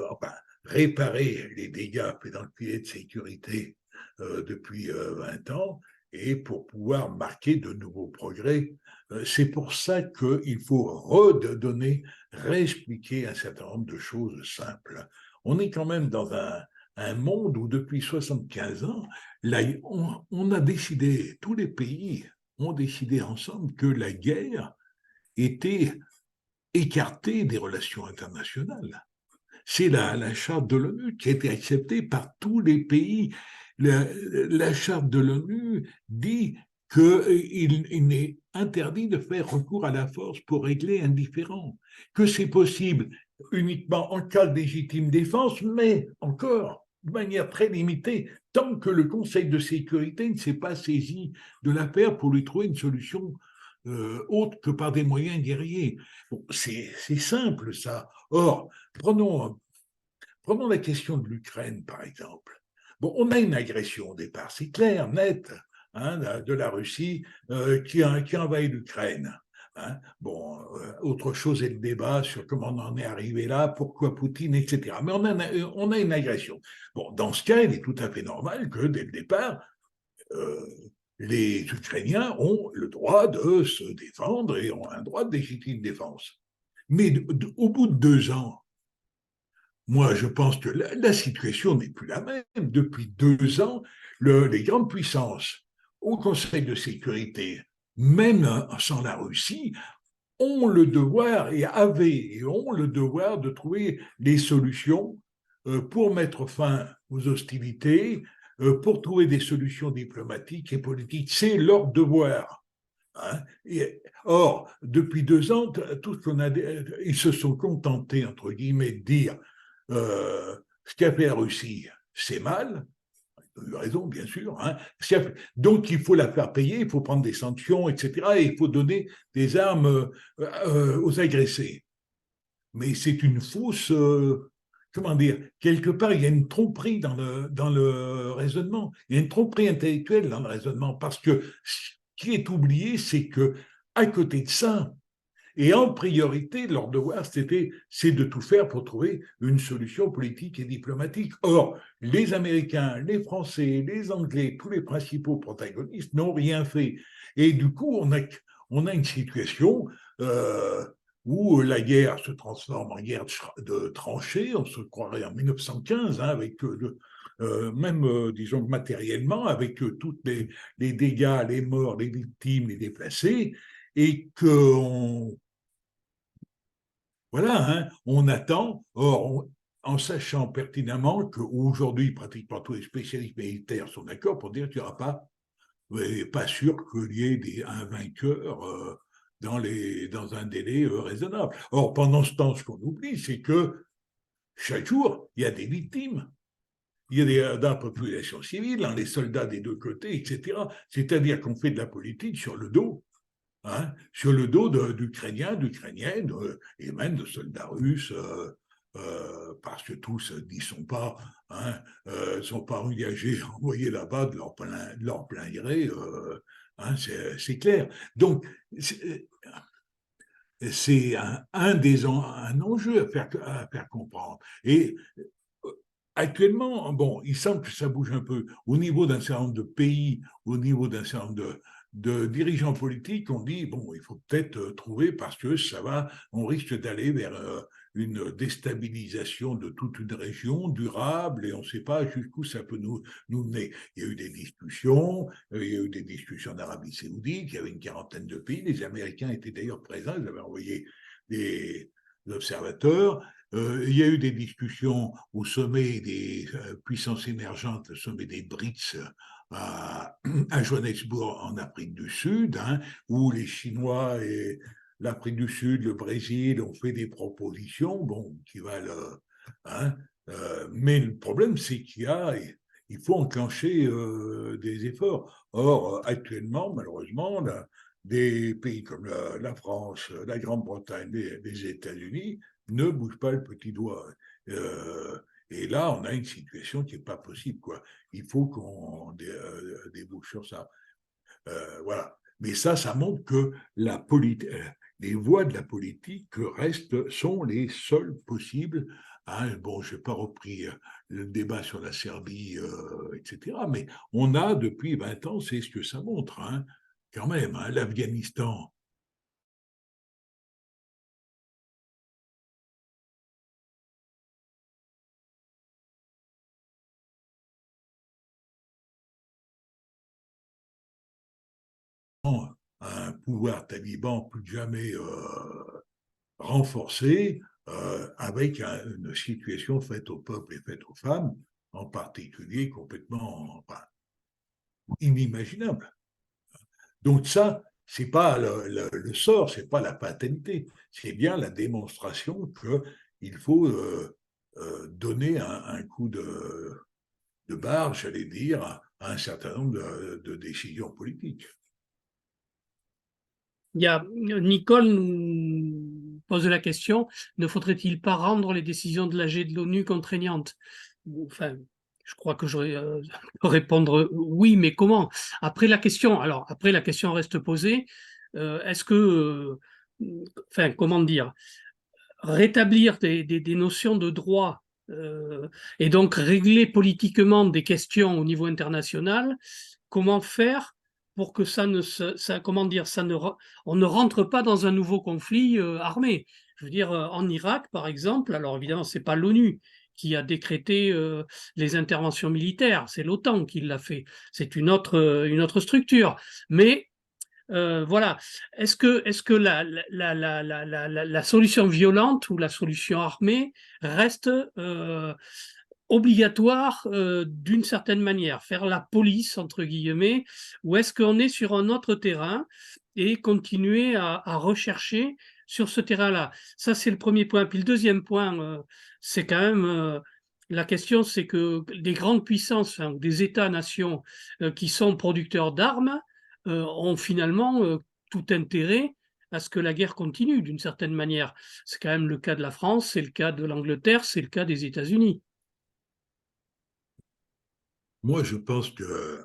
enfin, réparer les dégâts faits dans le filet de sécurité depuis 20 ans et pour pouvoir marquer de nouveaux progrès. C'est pour ça qu'il faut redonner, réexpliquer un certain nombre de choses simples. On est quand même dans un monde où depuis 75 ans, là, on a décidé, tous les pays ont décidé ensemble que la guerre était écartée des relations internationales. C'est la charte de l'ONU qui a été acceptée par tous les pays. La charte de l'ONU dit qu'il est interdit de faire recours à la force pour régler un différend, que c'est possible uniquement en cas de légitime défense, mais encore de manière très limitée, tant que le Conseil de sécurité ne s'est pas saisi de l'affaire pour lui trouver une solution autre que par des moyens guerriers. Bon, c'est simple ça. Or, prenons la question de l'Ukraine, par exemple. Bon, on a une agression au départ, c'est clair, net, hein, de la Russie qui envahit l'Ukraine. Hein. Bon, autre chose est le débat sur comment on en est arrivé là, pourquoi Poutine, etc. Mais on a une agression. Bon, dans ce cas, il est tout à fait normal que dès le départ, les Ukrainiens ont le droit de se défendre et ont un droit de légitime défense. Mais au bout de 2 ans, moi, je pense que la situation n'est plus la même. Depuis 2 ans, les grandes puissances au Conseil de sécurité, même sans la Russie, ont le devoir et ont le devoir de trouver des solutions pour mettre fin aux hostilités, pour trouver des solutions diplomatiques et politiques. C'est leur devoir. Hein. Or, depuis 2 ans, tout ce qu'on a, ils se sont contentés, entre guillemets, de dire ce qu'a fait la Russie, c'est mal. Ils ont eu raison, bien sûr. Hein. Donc, il faut la faire payer, il faut prendre des sanctions, etc. Et il faut donner des armes aux agressés. Mais c'est une fausse. Comment dire, quelque part, il y a une tromperie dans le raisonnement. Il y a une tromperie intellectuelle dans le raisonnement. Parce que ce qui est oublié, c'est que à côté de ça, et en priorité, leur devoir, c'est de tout faire pour trouver une solution politique et diplomatique. Or, les Américains, les Français, les Anglais, tous les principaux protagonistes n'ont rien fait. Et du coup, on a une situation où la guerre se transforme en guerre de tranchées. On se croirait en 1915, hein, avec même, disons, matériellement, avec tous les dégâts, les morts, les victimes, les déplacés, et qu'on voilà, hein, on attend, or, en sachant pertinemment qu'aujourd'hui, pratiquement tous les spécialistes militaires sont d'accord pour dire qu'il n'y aura pas sûr qu'il y ait un vainqueur dans un délai raisonnable. Or, pendant ce temps, ce qu'on oublie, c'est que chaque jour, il y a des victimes. Il y a dans la population civile, dans les soldats des deux côtés, etc. C'est-à-dire qu'on fait de la politique sur le dos. Sur le dos d'Ukrainiens, d'Ukrainiennes, et même de soldats russes, parce que tous n'y sont pas engagés, envoyés là-bas de leur plein gré, c'est clair. Donc, c'est un enjeu à faire comprendre. Et actuellement, bon, il semble que ça bouge un peu. Au niveau d'un certain nombre de pays, au niveau d'un certain nombre de dirigeants politiques, on dit, bon, il faut peut-être trouver, parce que on risque d'aller vers une déstabilisation de toute une région durable, et on ne sait pas jusqu'où ça peut nous mener. Il y a eu des discussions, en Arabie Saoudite, il y avait une quarantaine de pays, les Américains étaient d'ailleurs présents, ils avaient envoyé des observateurs. Il y a eu des discussions au sommet des puissances émergentes, le sommet des BRICS à Johannesburg en Afrique du Sud, où les Chinois et l'Afrique du Sud, le Brésil ont fait des propositions, bon, qui valent, mais le problème, c'est il faut enclencher des efforts. Or, actuellement, malheureusement, des pays comme la France, la Grande-Bretagne, les États-Unis ne bougent pas le petit doigt. Et là, on a une situation qui n'est pas possible, quoi. Il faut qu'on débouche sur ça. Voilà. Mais ça montre que les voies de la politique sont les seules possibles. Bon, je n'ai pas repris le débat sur la Serbie, etc. Mais on a, depuis 20 ans, c'est ce que ça montre, quand même, l'Afghanistan. Un pouvoir taliban plus que jamais renforcé, avec une situation faite au peuple et faite aux femmes, en particulier complètement inimaginable. Donc ça, c'est pas le sort, c'est pas la fatalité, c'est bien la démonstration qu'il faut donner un coup de barre, j'allais dire, à un certain nombre de décisions politiques. Nicole nous pose la question, ne faudrait-il pas rendre les décisions de l'AG de l'ONU contraignantes? Enfin, je crois que j'aurais répondre oui, mais comment? Après la question reste posée. Est-ce que, enfin, comment dire, rétablir des notions de droit et donc régler politiquement des questions au niveau international, comment faire pour que comment dire, on ne rentre pas dans un nouveau conflit armé. Je veux dire, en Irak, par exemple, alors évidemment, c'est pas l'ONU qui a décrété les interventions militaires, c'est l'OTAN qui l'a fait. C'est une autre structure. Mais voilà. Est-ce que la solution violente ou la solution armée reste obligatoire d'une certaine manière, faire la police, entre guillemets, ou est-ce qu'on est sur un autre terrain et continuer à rechercher sur ce terrain-là? Ça, c'est le premier point. Puis le deuxième point, c'est quand même la question, c'est que des grandes puissances, hein, des États-nations qui sont producteurs d'armes, ont finalement tout intérêt à ce que la guerre continue d'une certaine manière. C'est quand même le cas de la France, c'est le cas de l'Angleterre, c'est le cas des États-Unis. Moi, je pense que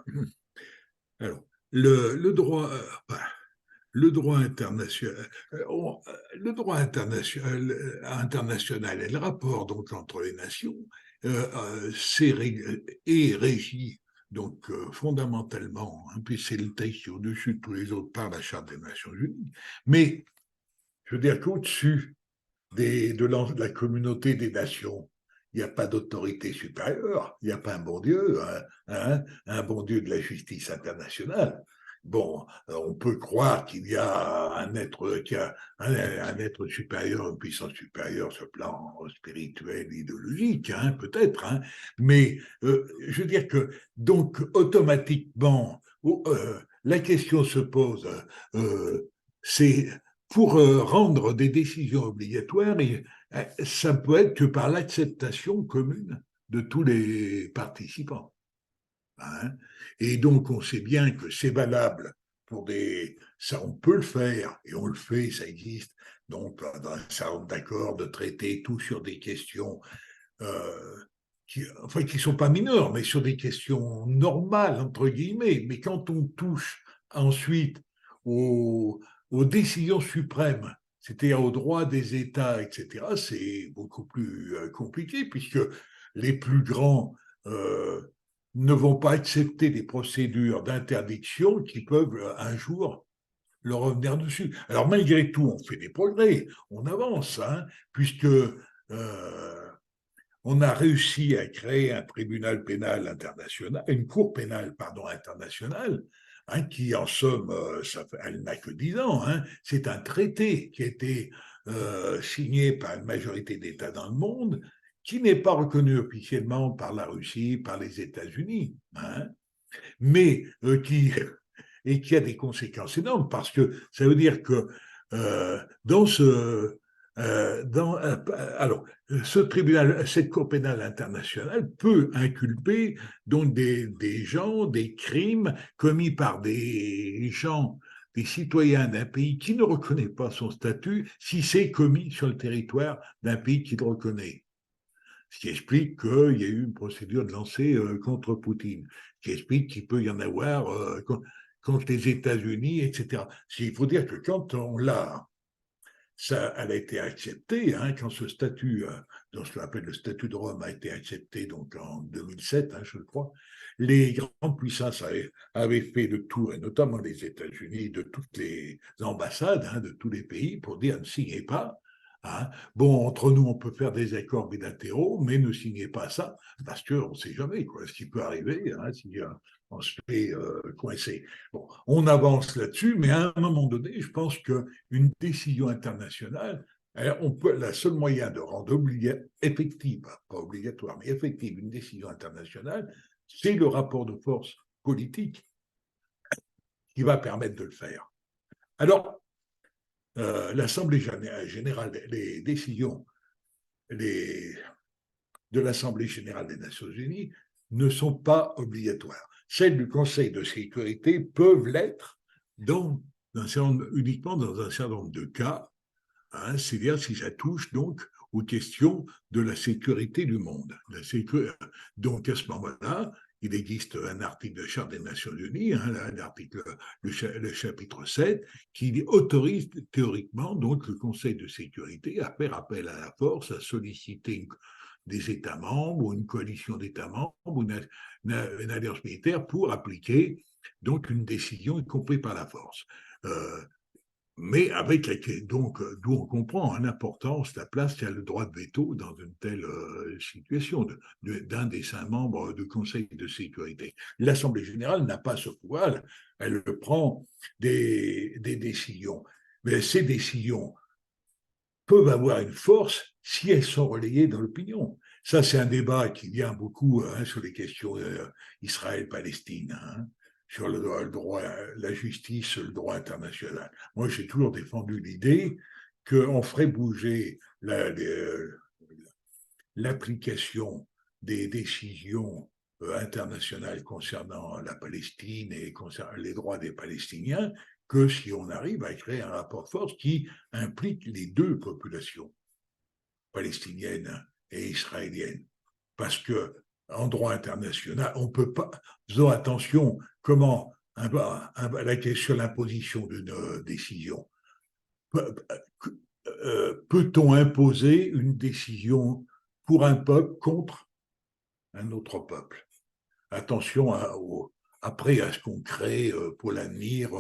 alors, le droit, le droit international, international et le rapport donc entre les nations est régi donc fondamentalement, puis c'est le texte qui est au-dessus de tous les autres par la Charte des Nations Unies. Mais je veux dire qu'au-dessus de la communauté des nations, il n'y a pas d'autorité supérieure, il n'y a pas un bon Dieu, un bon Dieu de la justice internationale. Bon, on peut croire qu'il y a un être supérieur, une puissance supérieure sur le plan spirituel, idéologique, peut-être, mais je veux dire que, donc, automatiquement, la question se pose, c'est pour rendre des décisions obligatoires, ça peut être que par l'acceptation commune de tous les participants. Hein. Et donc, on sait bien que c'est valable pour des... Ça, on peut le faire, et on le fait, ça existe. Donc, dans un certain nombre d'accords, de traités, tout sur des questions qui ne sont pas mineures, mais sur des questions normales, entre guillemets. Mais quand on touche ensuite aux décisions suprêmes, c'est-à-dire aux droits des États, etc., c'est beaucoup plus compliqué, puisque les plus grands ne vont pas accepter des procédures d'interdiction qui peuvent un jour leur revenir dessus. Alors malgré tout, on fait des progrès, on avance, hein, puisque on a réussi à créer un tribunal pénal international, une cour pénale pardon, internationale, hein, qui en somme, elle n'a que 10 ans. Hein. C'est un traité qui a été signé par une majorité d'États dans le monde, qui n'est pas reconnu officiellement par la Russie, par les États-Unis, hein, mais qui a des conséquences énormes, parce que ça veut dire que dans ce... alors, ce tribunal, cette Cour pénale internationale peut inculper donc des gens, des crimes commis par des gens, des citoyens d'un pays qui ne reconnaît pas son statut, si c'est commis sur le territoire d'un pays qui le reconnaît. Ce qui explique qu'il y a eu une procédure de lancée contre Poutine, ce qui explique qu'il peut y en avoir contre les États-Unis, etc. Il faut dire que quand on l'a, elle a été acceptée, hein, quand ce statut, dont ce qu'on appelle le statut de Rome, a été accepté donc en 2007, hein, je crois, les grandes puissances avaient fait le tour, et notamment les États-Unis, de toutes les ambassades, hein, de tous les pays, pour dire ne signez pas. Hein. Bon, entre nous, on peut faire des accords bilatéraux, mais ne signez pas ça, parce qu'on ne sait jamais quoi, ce qui peut arriver, hein, si on se fait coincer. Bon, on avance là-dessus, mais à un moment donné, je pense qu'une décision internationale, le seul moyen de rendre effective, pas obligatoire, mais effective une décision internationale, c'est le rapport de force politique qui va permettre de le faire. Alors, l'Assemblée générale, les décisions de l'Assemblée générale des Nations unies ne sont pas obligatoires. Celles du Conseil de sécurité peuvent l'être uniquement dans un certain nombre de cas, hein, c'est-à-dire si ça touche donc aux questions de la sécurité du monde. Donc à ce moment-là, il existe un article de la Charte des Nations Unies, hein, le chapitre 7, qui autorise théoriquement donc le Conseil de sécurité à faire appel à la force, à solliciter des États membres ou une coalition d'États membres ou une alliance militaire pour appliquer donc une décision, y compris par la force. Mais avec donc, d'où on comprend l'importance, la place qu'a le droit de veto dans une telle situation d'un des 5 membres du Conseil de sécurité. L'Assemblée générale n'a pas ce pouvoir, elle prend des décisions. Mais ces décisions peuvent avoir une force si elles sont relayées dans l'opinion. Ça, c'est un débat qui vient beaucoup sur les questions Israël-Palestine. Hein, sur le droit, la justice, le droit international. Moi, j'ai toujours défendu l'idée qu'on ferait bouger l'application des décisions internationales concernant la Palestine et concernant les droits des Palestiniens que si on arrive à créer un rapport de force qui implique les deux populations, palestinienne et israélienne. Parce que en droit international, on ne peut pas. Faisons attention, comment la question de l'imposition d'une décision. Peut-on imposer une décision pour un peuple contre un autre peuple? Attention après à ce qu'on crée pour l'avenir,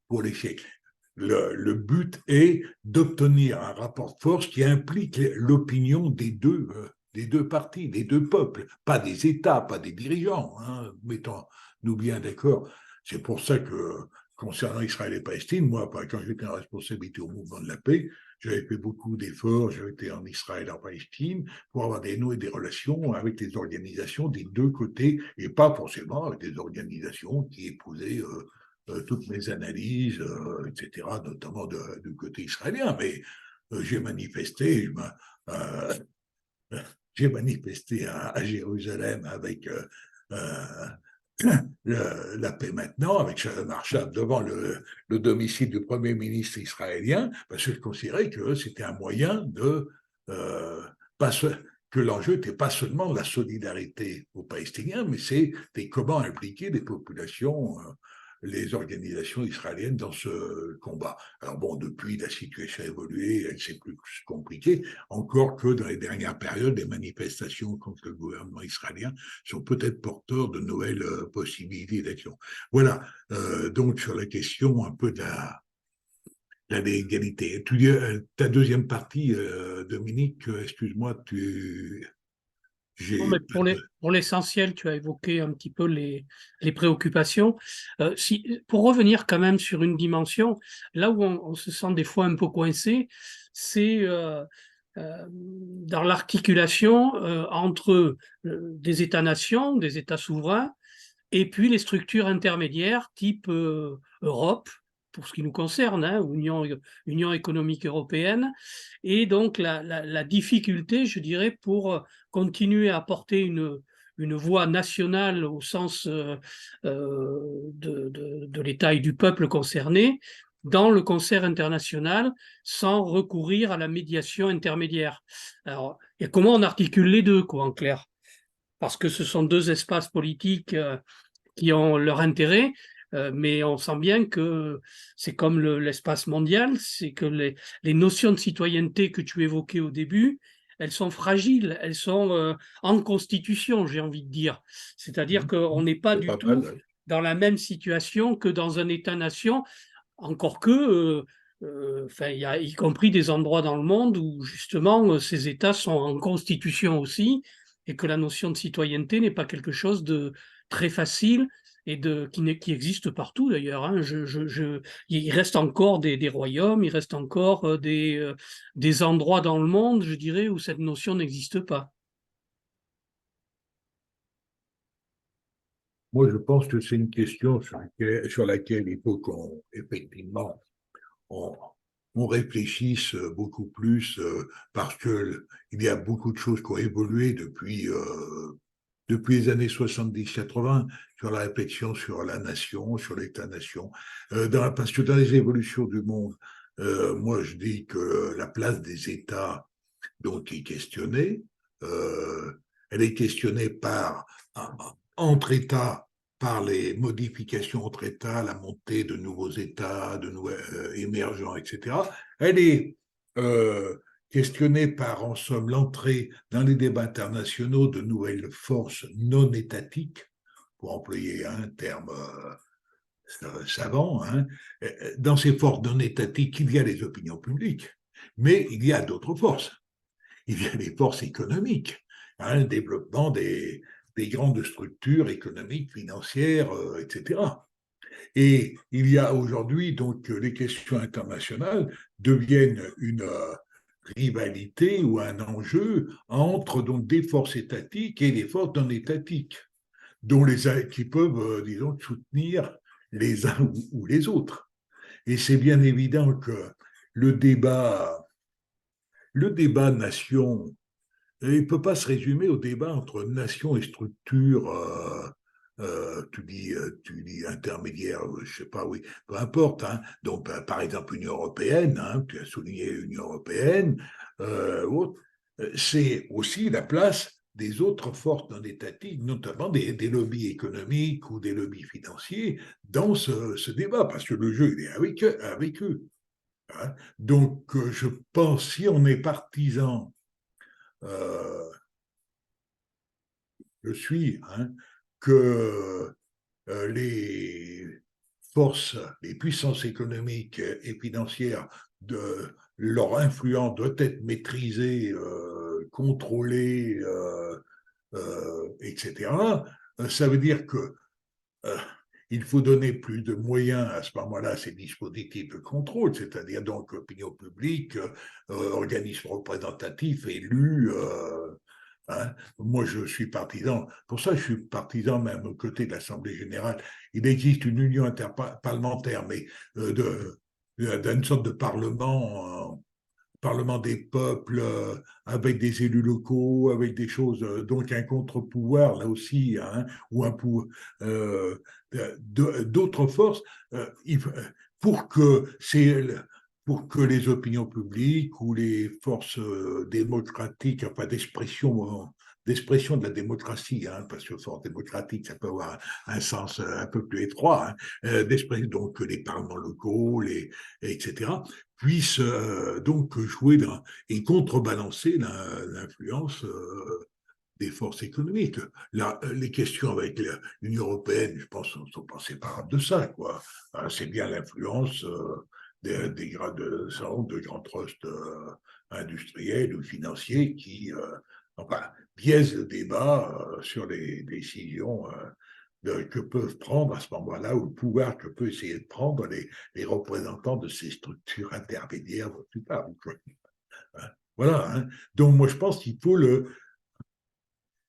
pour les siècles. Le but est d'obtenir un rapport de force qui implique l'opinion des deux parties, des deux peuples, pas des États, pas des dirigeants, hein, mettons-nous bien d'accord. C'est pour ça que, concernant Israël et Palestine, moi, quand j'étais en responsabilité au mouvement de la paix, j'avais fait beaucoup d'efforts, j'avais été en Israël et en Palestine, pour avoir nouer des relations avec les organisations des deux côtés, et pas forcément avec des organisations qui épousaient toutes mes analyses, etc., notamment du côté israélien, mais j'ai manifesté, j'ai manifesté à Jérusalem avec la paix maintenant, avec Shalom Arshad devant le domicile du Premier ministre israélien, parce que je considérais que c'était un moyen de pas que l'enjeu n'était pas seulement la solidarité aux Palestiniens, mais c'était comment impliquer les populations, les organisations israéliennes dans ce combat. Alors bon, depuis, la situation a évolué, c'est plus compliqué, encore que dans les dernières périodes, les manifestations contre le gouvernement israélien sont peut-être porteurs de nouvelles possibilités d'action. Voilà, donc sur la question un peu de la légalité. Ta deuxième partie, Dominique, excuse-moi, Non, mais pour l'essentiel, tu as évoqué un petit peu les préoccupations. Pour revenir quand même sur une dimension, là où on se sent des fois un peu coincé, c'est dans l'articulation entre des États-nations, des États souverains, et puis les structures intermédiaires type Europe, pour ce qui nous concerne, hein, Union économique européenne, et donc la difficulté, je dirais, pour continuer à porter une voix nationale au sens de l'État et du peuple concerné dans le concert international sans recourir à la médiation intermédiaire. Alors, et comment on articule les deux, quoi, en clair? Parce que ce sont deux espaces politiques qui ont leur intérêt, mais on sent bien que c'est comme l'espace mondial, c'est que les notions de citoyenneté que tu évoquais au début, elles sont fragiles, elles sont en constitution, j'ai envie de dire. C'est-à-dire qu'on n'est pas c'est du pas tout mal. dans la même situation que dans un État-nation, encore que, enfin, il y a y compris des endroits dans le monde où justement ces États sont en constitution aussi, et que la notion de citoyenneté n'est pas quelque chose de très facile et qui existe partout d'ailleurs. Hein. Il reste encore des royaumes, il reste encore des endroits dans le monde, je dirais, où cette notion n'existe pas. Moi, je pense que c'est une question sur laquelle il faut effectivement, on, on réfléchisse beaucoup plus parce que il y a beaucoup de choses qui ont évolué depuis les années 70-80 sur la réflexion sur la nation, sur l'État-nation. Parce que dans les évolutions du monde, moi, je dis que la place des États, donc, est questionnée. Euh, Elle est questionnée entre États, par les modifications entre États, la montée de nouveaux États, de nouveaux émergents, etc. Elle est questionnée par, en somme, l'entrée dans les débats internationaux de nouvelles forces non étatiques, pour employer un terme savant. Hein. Dans ces forces non étatiques, il y a les opinions publiques, mais il y a d'autres forces. Il y a les forces économiques, hein, le développement des grandes structures économiques, financières, etc. Et il y a aujourd'hui, donc, les questions internationales deviennent une rivalité ou un enjeu entre donc des forces étatiques et les forces non étatiques, qui peuvent, disons, soutenir les uns ou les autres. Et c'est bien évident que le débat, le débat nation, il ne peut pas se résumer au débat entre nation et structure, tu dis intermédiaire, je ne sais pas, oui, peu importe. Hein. Donc, par exemple, l'Union européenne, hein, tu as souligné l'Union européenne, c'est aussi la place des autres forces non étatiques, notamment des lobbies économiques ou des lobbies financiers, dans ce débat, parce que le jeu, il est avec eux. Hein. Donc, je pense, si on est partisan, euh, je suis, hein, que les forces, les puissances économiques et financières, leur influence doit être maîtrisée, contrôlée, etc. Ça veut dire que euh, il faut donner plus de moyens à ce moment-là à ces dispositifs de contrôle, c'est-à-dire donc opinion publique, organismes représentatifs, élus, Hein. Moi, je suis partisan, pour ça je suis partisan même aux côtés de l'Assemblée générale. Il existe une union interparlementaire, mais d'une sorte de parlement des peuples, avec des élus locaux, avec des choses, donc un contre-pouvoir là aussi, hein, ou euh, d'autres forces, pour que c'est pour que les opinions publiques ou les forces démocratiques, enfin d'expression de la démocratie, hein, parce que force démocratique, ça peut avoir un sens un peu plus étroit, hein, d'expression, donc les parlements locaux, etc., puissent donc jouer et contrebalancer l'influence des forces économiques. Là, les questions avec l'Union européenne, je pense, ne sont pas séparables de ça, quoi. C'est bien l'influence de grands trusts industriels ou financiers qui enfin, biaisent le débat sur les décisions que peuvent prendre à ce moment-là, ou le pouvoir que peut essayer de prendre les représentants de ces structures intermédiaires plus tard. Voilà. Hein. Donc, moi, je pense qu'il faut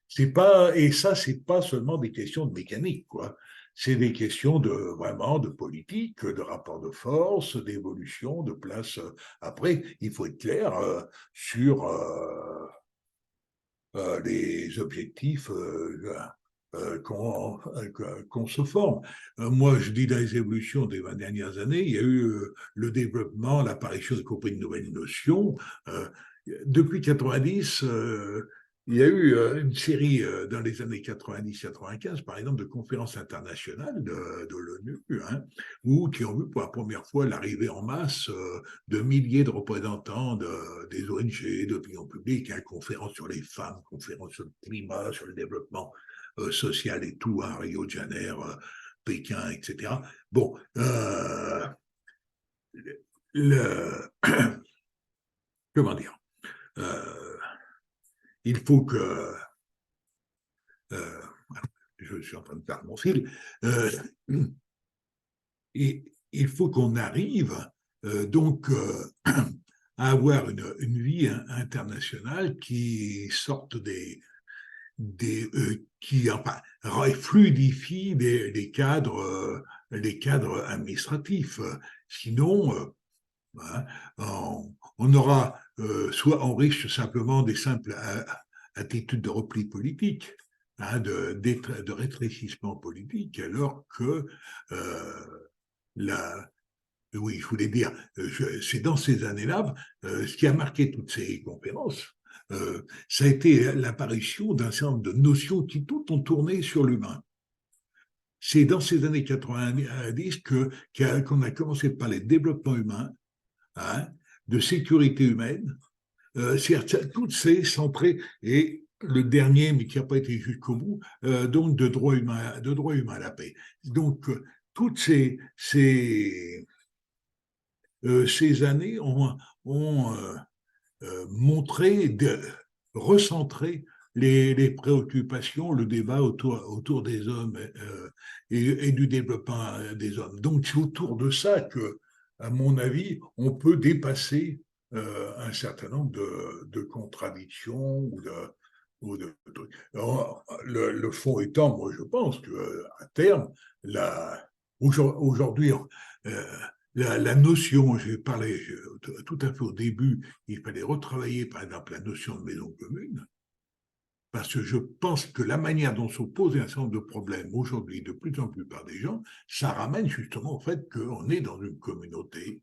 c'est pas, et ça, c'est pas seulement des questions de mécanique, quoi. C'est des questions vraiment de politique, de rapport de force, d'évolution, de place. Après, il faut être clair sur les objectifs qu'on se forme. Moi, je dis dans les évolutions des 20 dernières années, il y a eu le développement, l'apparition, y compris de nouvelles notions. Euh, Depuis 90, il y a eu une série dans les années 90-95, par exemple, de conférences internationales de l'ONU, hein, qui ont vu pour la première fois l'arrivée en masse de milliers de représentants des ONG, d'opinion publique, hein, conférences sur les femmes, conférences sur le climat, sur le développement social et tout, hein, Rio de Janeiro, Pékin, etc. Bon, le, comment dire, euh, il faut que, euh, je suis en train de perdre mon fil, il faut qu'on arrive donc à avoir une vie internationale qui sorte qui enfin, fluidifie les cadres administratifs. Sinon, hein, on aura soit on riche simplement des simples attitudes de repli politique, hein, de rétrécissement politique, alors que la, oui, je voulais dire, c'est dans ces années-là, ce qui a marqué toutes ces conférences, ça a été l'apparition d'un certain nombre de notions qui toutes ont tourné sur l'humain. C'est dans ces années 90 qu'on a commencé par les développements humains, hein, de sécurité humaine, toutes ces centrées, et le dernier, mais qui n'a pas été jusqu'au bout, donc de droit humain à la paix. Donc, toutes ces années ont montré, recentrer les préoccupations, le débat autour des hommes et du développement des hommes. Donc c'est autour de ça que, à mon avis, on peut dépasser un certain nombre de contradictions ou de trucs. Alors, le fond étant, moi je pense qu'à terme, aujourd'hui, euh, la notion, j'ai parlé tout à fait au début, il fallait retravailler par exemple la notion de maison commune, parce que je pense que la manière dont sont posés un certain nombre de problèmes aujourd'hui, de plus en plus par des gens, ça ramène justement au fait qu'on est dans une communauté.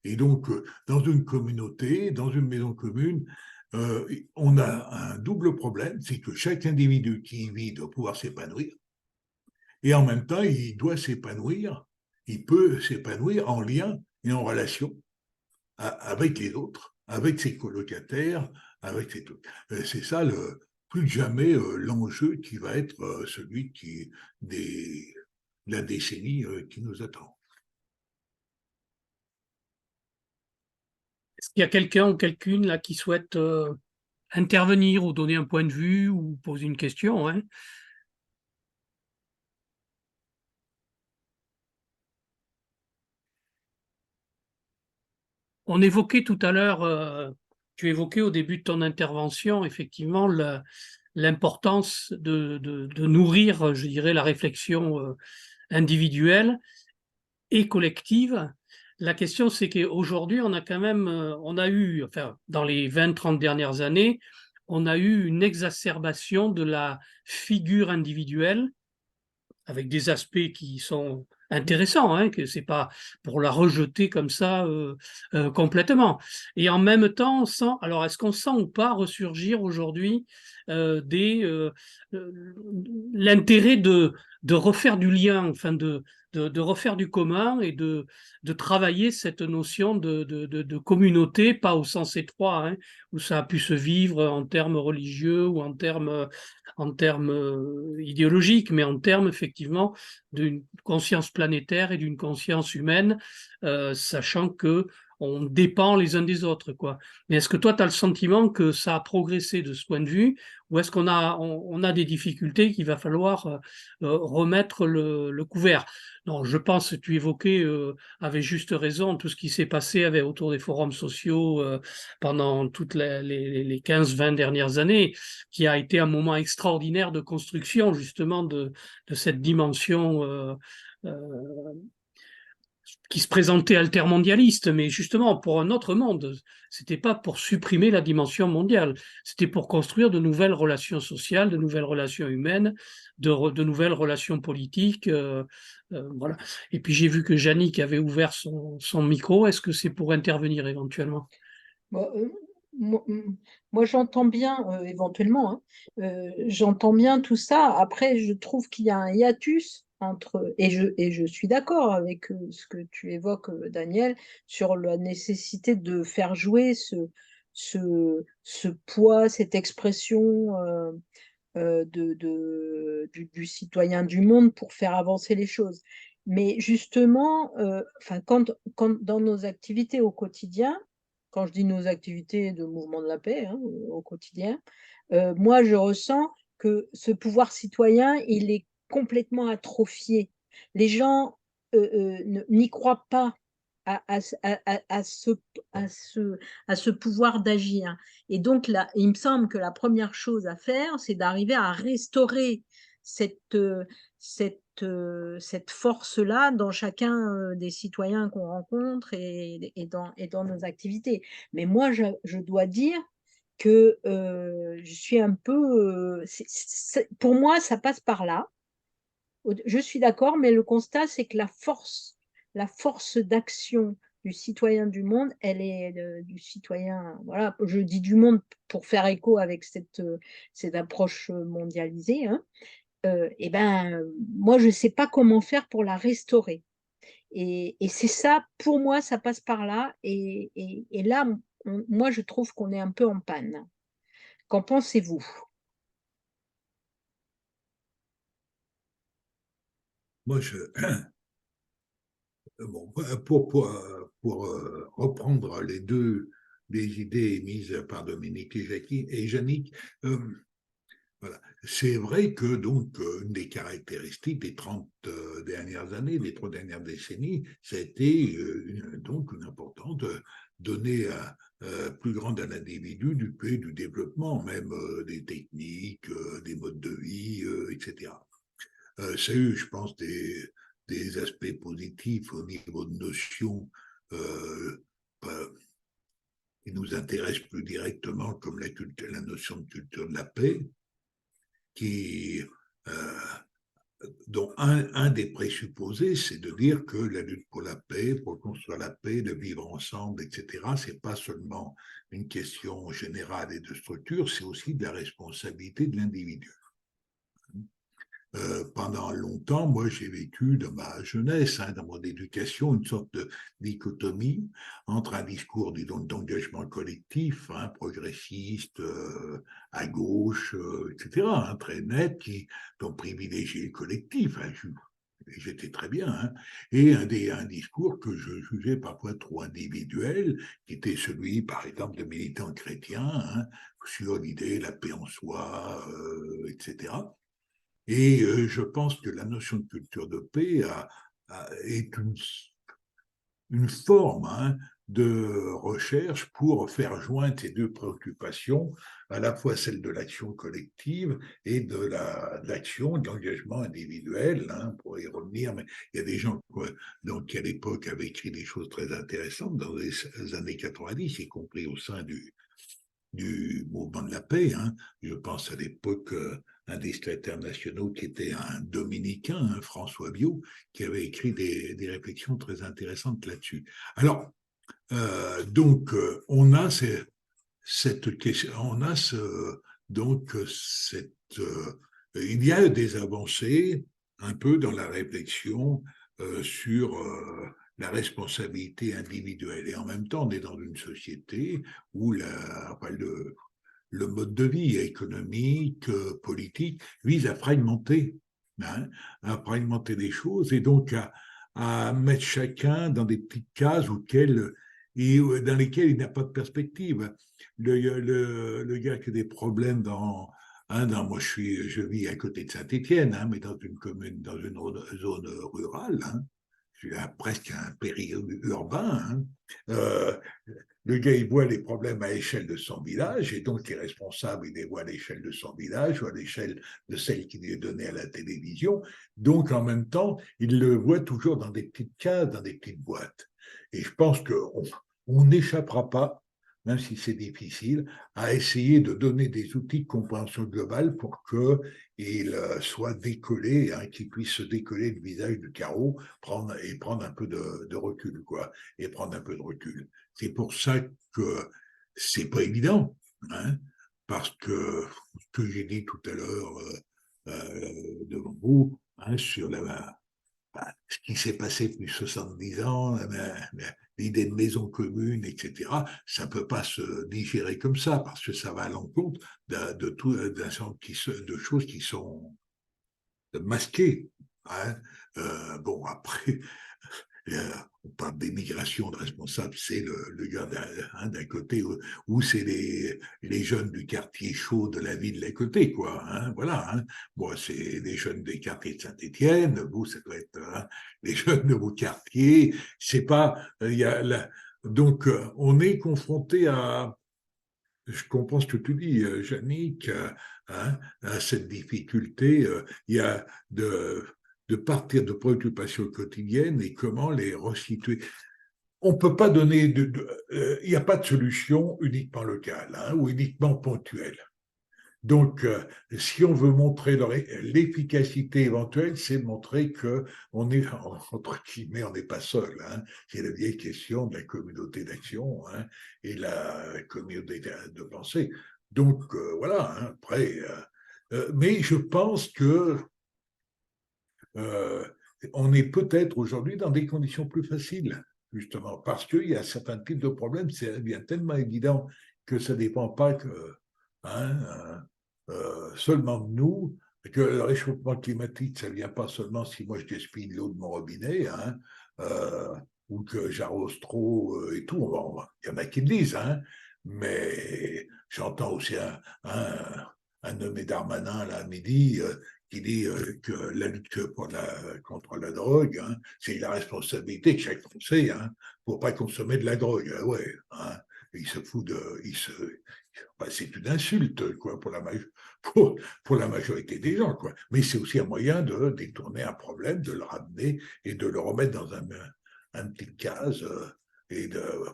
Et donc, dans une communauté, dans une maison commune, on a un double problème, c'est que chaque individu qui y vit doit pouvoir s'épanouir, et en même temps, il peut s'épanouir en lien et en relation avec les autres, avec ses colocataires, avec ses trucs. C'est ça, plus que jamais, l'enjeu qui va être celui des, la décennie qui nous attend. Est-ce qu'il y a quelqu'un ou quelqu'une là qui souhaite intervenir ou donner un point de vue ou poser une question, hein? On évoquait tout à l'heure Tu évoquais au début de ton intervention, effectivement, l'importance de nourrir, je dirais, la réflexion individuelle et collective. La question, c'est qu'aujourd'hui, on a quand même, on a eu, enfin, dans les 20-30 dernières années, on a eu une exacerbation de la figure individuelle avec des aspects qui sont intéressants, hein, que c'est pas pour la rejeter comme ça complètement. Et en même temps, alors est-ce qu'on sent ou pas ressurgir aujourd'hui des l'intérêt de refaire du lien, enfin de refaire du commun et de travailler cette notion de communauté, pas au sens étroit, hein, où ça a pu se vivre en termes religieux ou en termes idéologiques, mais en termes effectivement d'une conscience planétaire et d'une conscience humaine, sachant que on dépend les uns des autres, quoi. Mais est-ce que toi, tu as le sentiment que ça a progressé de ce point de vue, ou est-ce on a des difficultés qu'il va falloir remettre le couvert? Non, je pense que tu évoquais avec juste raison tout ce qui s'est passé autour des forums sociaux pendant toutes les 15-20 dernières années, qui a été un moment extraordinaire de construction justement de cette dimension euh, qui se présentait altermondialiste, mais justement pour un autre monde. C'était pas pour supprimer la dimension mondiale, c'était pour construire de nouvelles relations sociales, de nouvelles relations humaines, de nouvelles relations politiques. Voilà. Et puis j'ai vu que Yannick avait ouvert son micro. Est-ce que c'est pour intervenir éventuellement? Bon, moi, moi, j'entends bien, éventuellement, hein, j'entends bien tout ça. Après, je trouve qu'il y a un hiatus entre, et je suis d'accord avec ce que tu évoques, Daniel, sur la nécessité de faire jouer ce poids, cette expression du citoyen du monde pour faire avancer les choses. Mais justement, enfin, quand dans nos activités au quotidien, quand je dis nos activités de mouvement de la paix, hein, au quotidien, moi je ressens que ce pouvoir citoyen, il est complètement atrophié. Les gens n'y croient pas à, à, à ce, à, ce, à ce pouvoir d'agir. Et donc, là, il me semble que la première chose à faire, c'est d'arriver à restaurer cette, cette force-là dans chacun des citoyens qu'on rencontre et dans nos activités. Mais moi, je dois dire que je suis un peu... pour moi, ça passe par là. Je suis d'accord, mais le constat, c'est que la force d'action du citoyen du monde, elle est du citoyen, voilà, je dis du monde pour faire écho avec cette approche mondialisée, hein, et ben, moi, je ne sais pas comment faire pour la restaurer. Et c'est ça, pour moi, ça passe par là. Et là, moi, je trouve qu'on est un peu en panne. Qu'en pensez-vous? Moi, bon, pour reprendre les idées émises par Dominique et Yannick, voilà. C'est vrai que donc une des caractéristiques des 30 dernières années, des 3 dernières décennies, ça a été donc une importance de donner plus grande à l'individu du fait du développement, même des techniques, des modes de vie, etc. Ça a eu, je pense, des aspects positifs au niveau de notions bah, qui nous intéressent plus directement, comme la notion de culture de la paix, qui, dont un des présupposés, c'est de dire que la lutte pour la paix, pour construire la paix, de vivre ensemble, etc., c'est pas seulement une question générale et de structure, c'est aussi de la responsabilité de l'individu. Pendant longtemps, moi, j'ai vécu dans ma jeunesse, hein, dans mon éducation, une sorte de dichotomie entre un discours, disons, d'engagement collectif, hein, progressiste, à gauche, etc., hein, très net, dont privilégiait le collectif. Hein, j'étais très bien, hein, et un discours que je jugeais parfois trop individuel, qui était celui, par exemple, de militants chrétiens, hein, sur l'idée de la paix en soi, etc. Et je pense que la notion de culture de paix est une forme, hein, de recherche pour faire joindre ces deux préoccupations, à la fois celle de l'action collective et de l'action, de l'engagement individuel, hein, pour y revenir. Mais il y a des gens donc, qui, à l'époque, avaient écrit des choses très intéressantes dans les années 90, y compris au sein du mouvement de la paix. Hein. Je pense à l'époque un des secrétaires nationaux qui était un dominicain, hein, François Biot, qui avait écrit des réflexions très intéressantes là-dessus. Alors, donc, on a cette question, il y a des avancées un peu dans la réflexion sur la responsabilité individuelle. Et en même temps, on est dans une société où le mode de vie économique, politique, vise à fragmenter, hein, à fragmenter les choses et donc à mettre chacun dans des petites cases dans lesquelles il n'a pas de perspective. Le gars qui a des problèmes moi je vis à côté de Saint-Étienne, hein, mais dans une commune, dans une zone rurale, hein, je suis presque un périurbain. Hein, le gars, il voit les problèmes à l'échelle de son village, et donc les responsables, il les voit à l'échelle de son village ou à l'échelle de celle qui lui est donnée à la télévision. Donc, en même temps, il le voit toujours dans des petites cases, dans des petites boîtes. Et je pense qu'on n'échappera pas, même si c'est difficile, à essayer de donner des outils de compréhension globale pour qu'il soit décollé, hein, qu'il puisse se décoller du visage du carreau, prendre un peu de recul, quoi, et prendre un peu de recul. C'est pour ça que c'est pas évident, hein, parce que ce que j'ai dit tout à l'heure devant vous, hein, sur ce qui s'est passé depuis 70 ans, l'idée de maison commune, etc., ça ne peut pas se digérer comme ça, parce que ça va à l'encontre de choses qui sont masquées. Hein. Bon, après, on parle d'émigration de responsables, c'est le gars d'un côté, où c'est les jeunes du quartier chaud de la ville d'à côté, quoi. Hein, voilà. Hein. Moi, c'est les jeunes des quartiers de Saint-Étienne. Vous, ça doit être les jeunes de vos quartiers. C'est pas. Donc, on est confronté à. Je comprends ce que tu dis, Yannick, hein, à cette difficulté. Il y a de partir de préoccupations quotidiennes et comment les resituer. On ne peut pas donner il n'y a pas de solution uniquement locale, hein, ou uniquement ponctuelle. Donc, si on veut montrer l'efficacité éventuelle, c'est de montrer qu'on est, entre guillemets, on n'est pas seul. Hein. C'est la vieille question de la communauté d'action, hein, et la communauté de pensée. Donc, voilà, hein, après. Mais je pense que on est peut-être aujourd'hui dans des conditions plus faciles, justement, parce qu'il y a certains types de problèmes, c'est bien tellement évident que ça ne dépend pas hein, seulement de nous, que le réchauffement climatique, ça ne vient pas seulement si moi je gaspille l'eau de mon robinet, hein, ou que j'arrose trop et tout. Bon, il y en a qui le disent, hein, mais j'entends aussi un nommé Darmanin là, à midi qui dit que la lutte contre la drogue, hein, c'est la responsabilité de chaque Français hein, pour ne pas consommer de la drogue. Ouais, hein, il se fout c'est une insulte quoi, pour la majorité des gens. Quoi. Mais c'est aussi un moyen de détourner un problème, de le ramener et de le remettre dans une petite case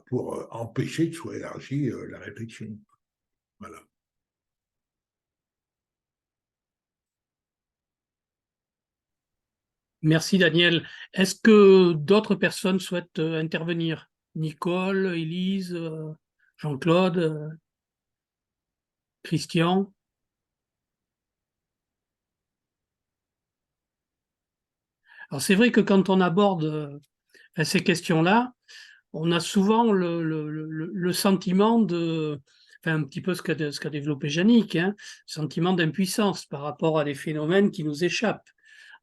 pour empêcher que soit élargie la réflexion. Voilà. Merci Daniel. Est-ce que d'autres personnes souhaitent intervenir? Nicole, Élise, Jean-Claude, Christian? Alors c'est vrai que quand on aborde ces questions-là, on a souvent le sentiment enfin un petit peu ce qu'a développé Yannick, hein, sentiment d'impuissance par rapport à des phénomènes qui nous échappent.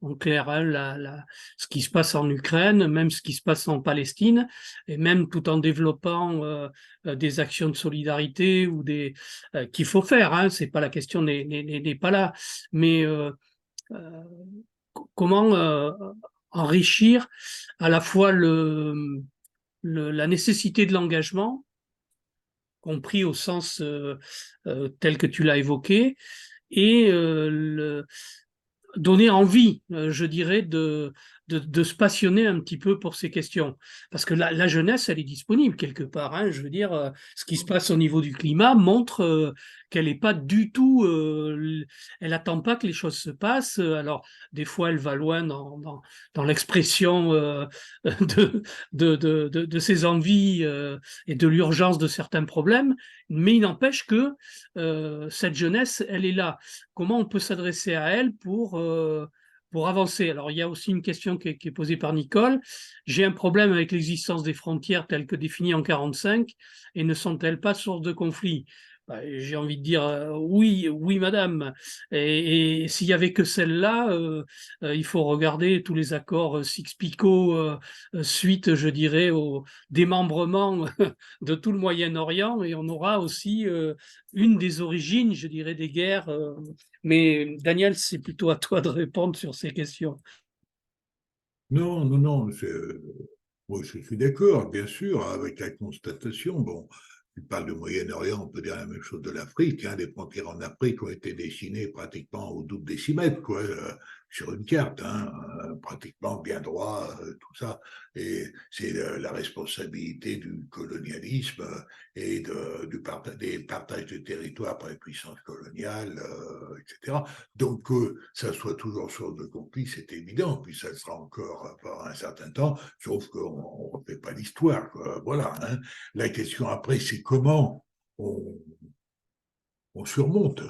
En clair, hein, ce qui se passe en Ukraine, même ce qui se passe en Palestine, et même tout en développant des actions de solidarité ou qu'il faut faire. Hein, c'est pas la question n'est pas là, mais comment enrichir à la fois la nécessité de l'engagement, compris au sens tel que tu l'as évoqué, et donner envie, je dirais, de se passionner un petit peu pour ces questions. Parce que la jeunesse, elle est disponible quelque part. Hein. Je veux dire, ce qui se passe au niveau du climat montre qu'elle n'est pas du tout... elle n'attend pas que les choses se passent. Alors, des fois, elle va loin dans l'expression de ses envies et de l'urgence de certains problèmes. Mais il n'empêche que cette jeunesse, elle est là. Comment on peut s'adresser à elle pour avancer? Alors, il y a aussi une question qui est posée par Nicole. J'ai un problème avec l'existence des frontières telles que définies en 1945 et ne sont-elles pas source de conflit? J'ai envie de dire oui, oui, madame. Et s'il y avait que celle-là, il faut regarder tous les accords Sykes-Picot suite, je dirais, au démembrement de tout le Moyen-Orient, et on aura aussi une des origines, je dirais, des guerres. Mais Daniel, c'est plutôt à toi de répondre sur ces questions. Non, non, non, moi je suis d'accord, bien sûr, avec la constatation. Bon, tu parles du Moyen-Orient, on peut dire la même chose de l'Afrique. Hein, les frontières en Afrique ont été dessinées pratiquement au double décimètre, quoi, sur une carte, hein, pratiquement bien droit, tout ça. Et c'est la responsabilité du colonialisme et des partages de territoires par les puissances coloniales, etc. Donc, ça soit toujours source de conflit, c'est évident, puis ça le sera encore pendant un certain temps, sauf qu'on ne refait pas l'histoire. Voilà. Hein. La question après, c'est comment on surmonte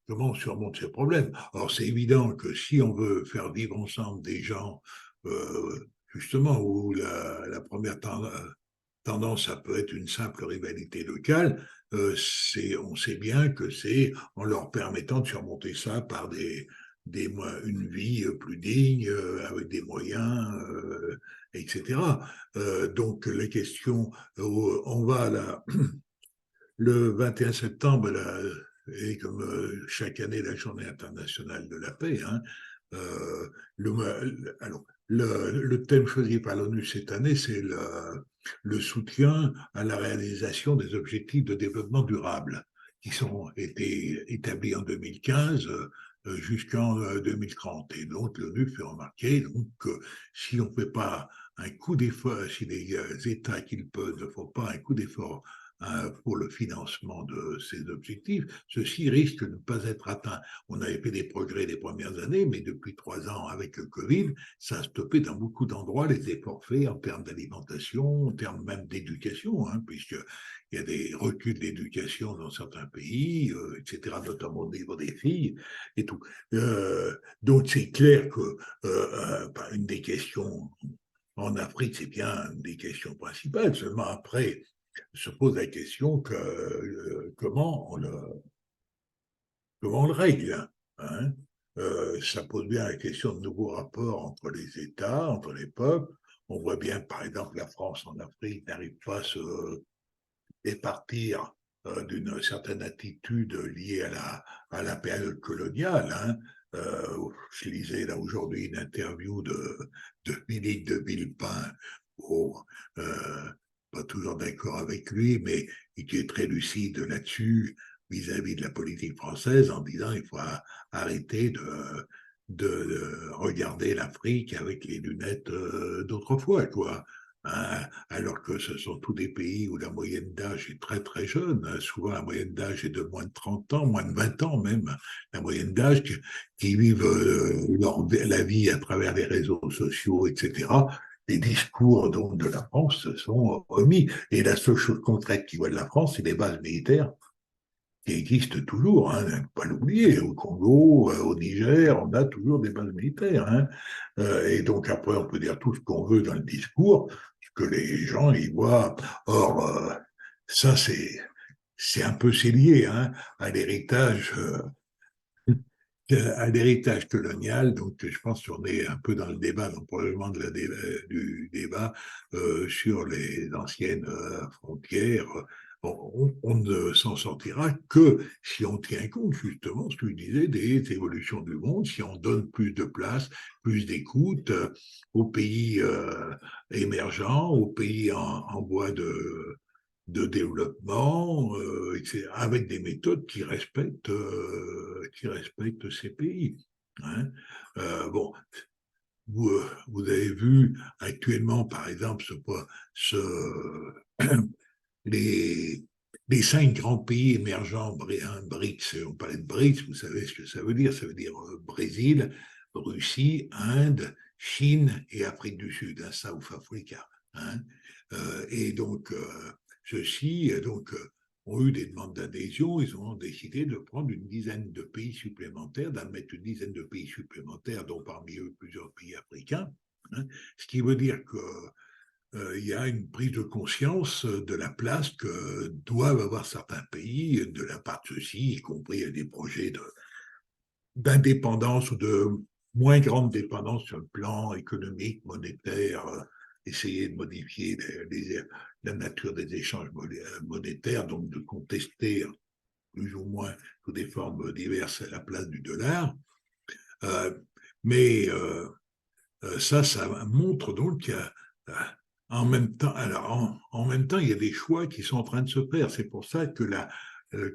comment on surmonte ces problèmes. Alors, c'est évident que si on veut faire vivre ensemble des gens, justement, où la première tendance, ça peut être une simple rivalité locale, on sait bien que c'est en leur permettant de surmonter ça par une vie plus digne, avec des moyens, etc. Donc, les questions, on va là, le 21 septembre, et comme chaque année, la journée internationale de la paix, hein, alors, le thème choisi par l'ONU cette année, c'est le soutien à la réalisation des objectifs de développement durable qui ont été établis en 2015 jusqu'en 2030. Et donc, l'ONU fait remarquer donc, que si on ne fait pas un coup d'effort, si les États qui le peuvent ne font pas un coup d'effort pour le financement de ces objectifs, ceci risque de ne pas être atteint. On avait fait des progrès les premières années, mais depuis 3 ans, avec le Covid, ça a stoppé dans beaucoup d'endroits les efforts faits en termes d'alimentation, en termes même d'éducation, hein, puisqu'il y a des reculs d'éducation dans certains pays, etc., notamment au niveau des filles et tout. Donc c'est clair que une des questions en Afrique, c'est bien une des questions principales. Seulement après, se pose la question comment on le règle. Hein. Ça pose bien la question de nouveaux rapports entre les États, entre les peuples. On voit bien, par exemple, la France en Afrique n'arrive pas à se départir d'une certaine attitude liée à la période coloniale. Hein. Je lisais là aujourd'hui une interview de Philippe de Villepin, pas toujours d'accord avec lui, mais qui est très lucide là-dessus vis-à-vis de la politique française en disant il faut arrêter de regarder l'Afrique avec les lunettes d'autrefois, quoi. Hein, alors que ce sont tous des pays où la moyenne d'âge est très très jeune. Souvent, la moyenne d'âge est de moins de 30 ans, moins de 20 ans même. La moyenne d'âge qui vivent la vie à travers les réseaux sociaux, etc. Les discours donc, de la France se sont remis. Et la seule chose concrète qu'ils voient de la France, c'est les bases militaires qui existent toujours, hein, ne pas l'oublier, au Congo, au Niger, on a toujours des bases militaires. Hein. Et donc après, on peut dire tout ce qu'on veut dans le discours, que les gens y voient. Or, ça, c'est un peu lié hein, à l'héritage colonial. Donc, je pense qu'on est un peu dans le débat, donc probablement du débat sur les anciennes frontières on ne s'en sortira que si on tient compte, justement, ce que je disais, des évolutions du monde, si on donne plus de place, plus d'écoute aux pays émergents, aux pays en voie de développement, etc., avec des méthodes qui respectent ces pays. Hein. Bon, vous avez vu actuellement, par exemple, les, les 5 grands pays émergents, BRICS, on parlait de BRICS, vous savez ce que ça veut dire Brésil, Russie, Inde, Chine et Afrique du Sud, hein, South Africa. Hein. Et donc, ceux-ci ont eu des demandes d'adhésion, ils ont décidé de prendre une dizaine de pays supplémentaires, d'admettre une dizaine de pays supplémentaires, dont parmi eux plusieurs pays africains, hein, ce qui veut dire qu'il y a une prise de conscience de la place que doivent avoir certains pays de la part de ceux-ci, y compris des projets d'indépendance ou de moins grande dépendance sur le plan économique, monétaire, essayer de modifier la nature des échanges monétaires, donc de contester plus ou moins sous des formes diverses la place du dollar. Mais ça montre donc qu'il y a en même temps, il y a des choix qui sont en train de se faire. C'est pour ça que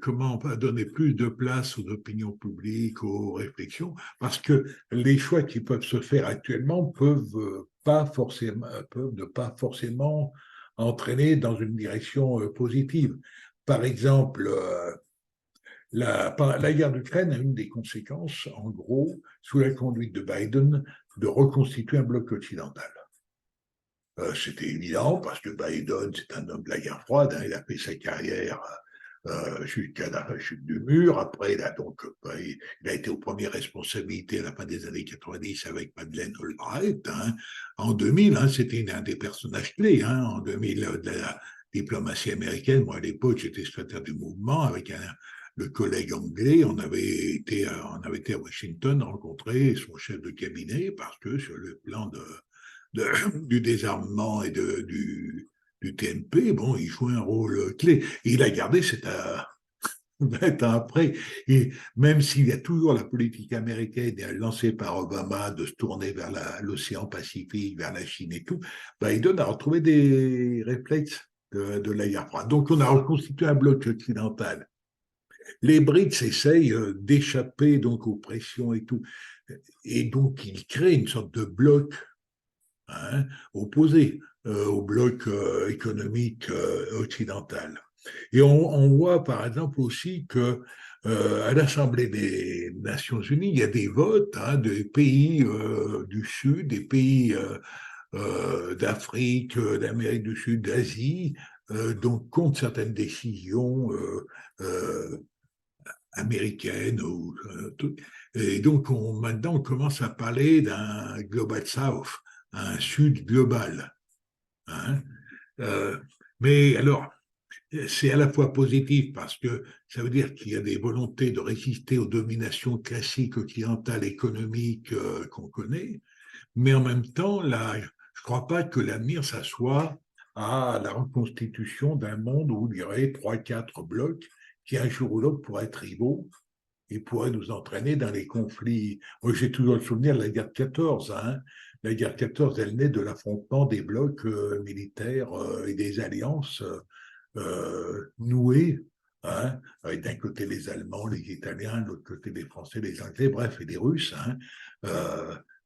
comment on peut donner plus de place aux opinions publiques, aux réflexions, parce que les choix qui peuvent se faire actuellement peuvent ne pas forcément entraîner dans une direction positive. Par exemple, la guerre d'Ukraine a une des conséquences, en gros, sous la conduite de Biden, de reconstituer un bloc occidental. C'était évident parce que Biden, c'est un homme de la guerre froide, hein, il a fait sa carrière jusqu'à la chute du mur. Après, il a été aux premières responsabilités à la fin des années 90 avec Madeleine Albright. Hein. En 2000, hein, c'était un des personnages clés. Hein, en 2000, de la diplomatie américaine. Moi, à l'époque, j'étais secrétaire du mouvement avec le collègue anglais. On avait été à Washington rencontrer son chef de cabinet parce que sur le plan du désarmement et du TNP, bon, il jouait un rôle clé. Et il a gardé 20 ans après. Et même s'il y a toujours la politique américaine lancée par Obama de se tourner vers l'océan Pacifique, vers la Chine et tout, Biden a retrouvé des réflexes de la guerre froide. Donc on a reconstitué un bloc occidental. Les BRICS essayent d'échapper donc aux pressions et tout. Et donc ils créent une sorte de bloc opposé au bloc économique occidental. Et on voit par exemple aussi que à l'Assemblée des Nations Unies, il y a des votes des pays du Sud, des pays d'Afrique, d'Amérique du Sud, d'Asie, donc contre certaines décisions américaines. Et donc maintenant on commence à parler d'un Global South, un Sud global. Hein. Mais alors, c'est à la fois positif parce que ça veut dire qu'il y a des volontés de résister aux dominations classiques occidentales économiques qu'on connaît, mais en même temps, là, je ne crois pas que l'avenir, ça soit à la reconstitution d'un monde où il y aurait 3-4 blocs qui, un jour ou l'autre, pourraient être rivaux et pourraient nous entraîner dans les conflits. Moi, j'ai toujours le souvenir de la guerre de 14. Hein. La guerre de 14, elle naît de l'affrontement des blocs militaires et des alliances nouées, hein, avec d'un côté les Allemands, les Italiens, de l'autre côté les Français, les Anglais, bref, et les Russes. Hein.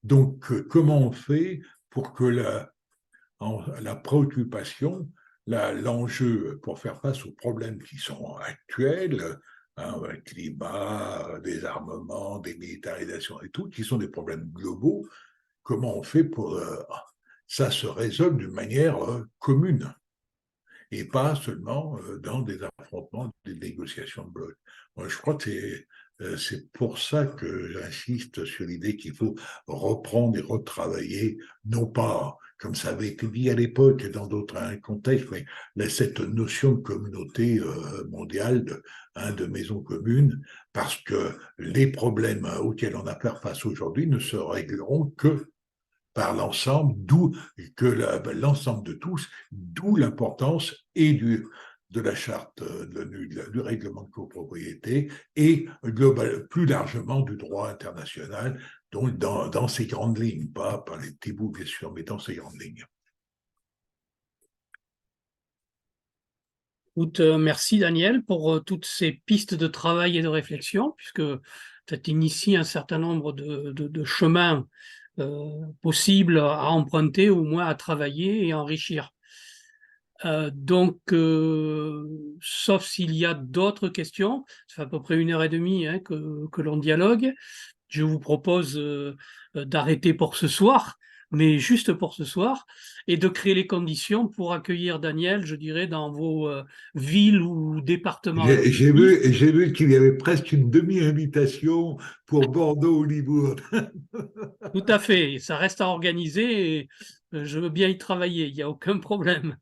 Donc, comment on fait pour que la préoccupation, l'enjeu pour faire face aux problèmes qui sont actuels, le climat, des armements, des militarisations et tout, qui sont des problèmes globaux, comment on fait pour ça se résolve d'une manière commune et pas seulement dans des affrontements, des négociations de bloc. Moi, je crois que c'est pour ça que j'insiste sur l'idée qu'il faut reprendre et retravailler, non pas comme ça avait été dit à l'époque et dans d'autres contextes, mais cette notion de communauté mondiale, de maison commune, parce que les problèmes auxquels on a à faire face aujourd'hui ne se régleront que par l'ensemble, l'ensemble de tous, d'où l'importance et de la charte de l'ONU, du règlement de copropriété et plus largement du droit international, donc dans ces grandes lignes, pas par les petits bouts bien sûr, mais dans ces grandes lignes. Merci Daniel pour toutes ces pistes de travail et de réflexion, puisque tu as initié un certain nombre de chemins possibles à emprunter, au moins à travailler et à enrichir. Sauf s'il y a d'autres questions, ça fait à peu près 1h30 hein, que l'on dialogue, je vous propose d'arrêter pour ce soir, mais juste pour ce soir, et de créer les conditions pour accueillir Daniel, je dirais, dans vos villes ou départements. J'ai vu qu'il y avait presque une demi-invitation pour Bordeaux ou Libourne. Tout à fait, ça reste à organiser et je veux bien y travailler, il n'y a aucun problème.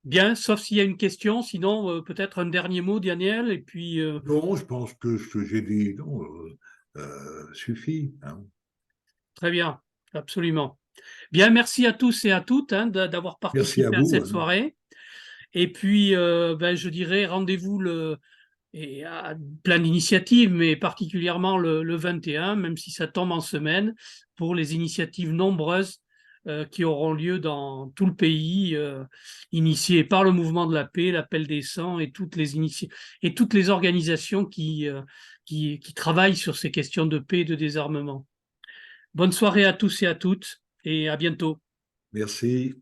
Bien, sauf s'il y a une question, sinon peut-être un dernier mot, Daniel, et puis... Non, je pense que ce que j'ai dit suffit. Hein. Très bien, absolument. Bien, merci à tous et à toutes hein, d'avoir Merci à participé à vous. cette soirée. Et puis, je dirais, rendez-vous et à plein d'initiatives, mais particulièrement le 21, même si ça tombe en semaine, pour les initiatives nombreuses qui auront lieu dans tout le pays, initiées par le mouvement de la paix, l'appel des 100 et toutes les organisations qui travaillent sur ces questions de paix et de désarmement. Bonne soirée à tous et à toutes, et à bientôt. Merci.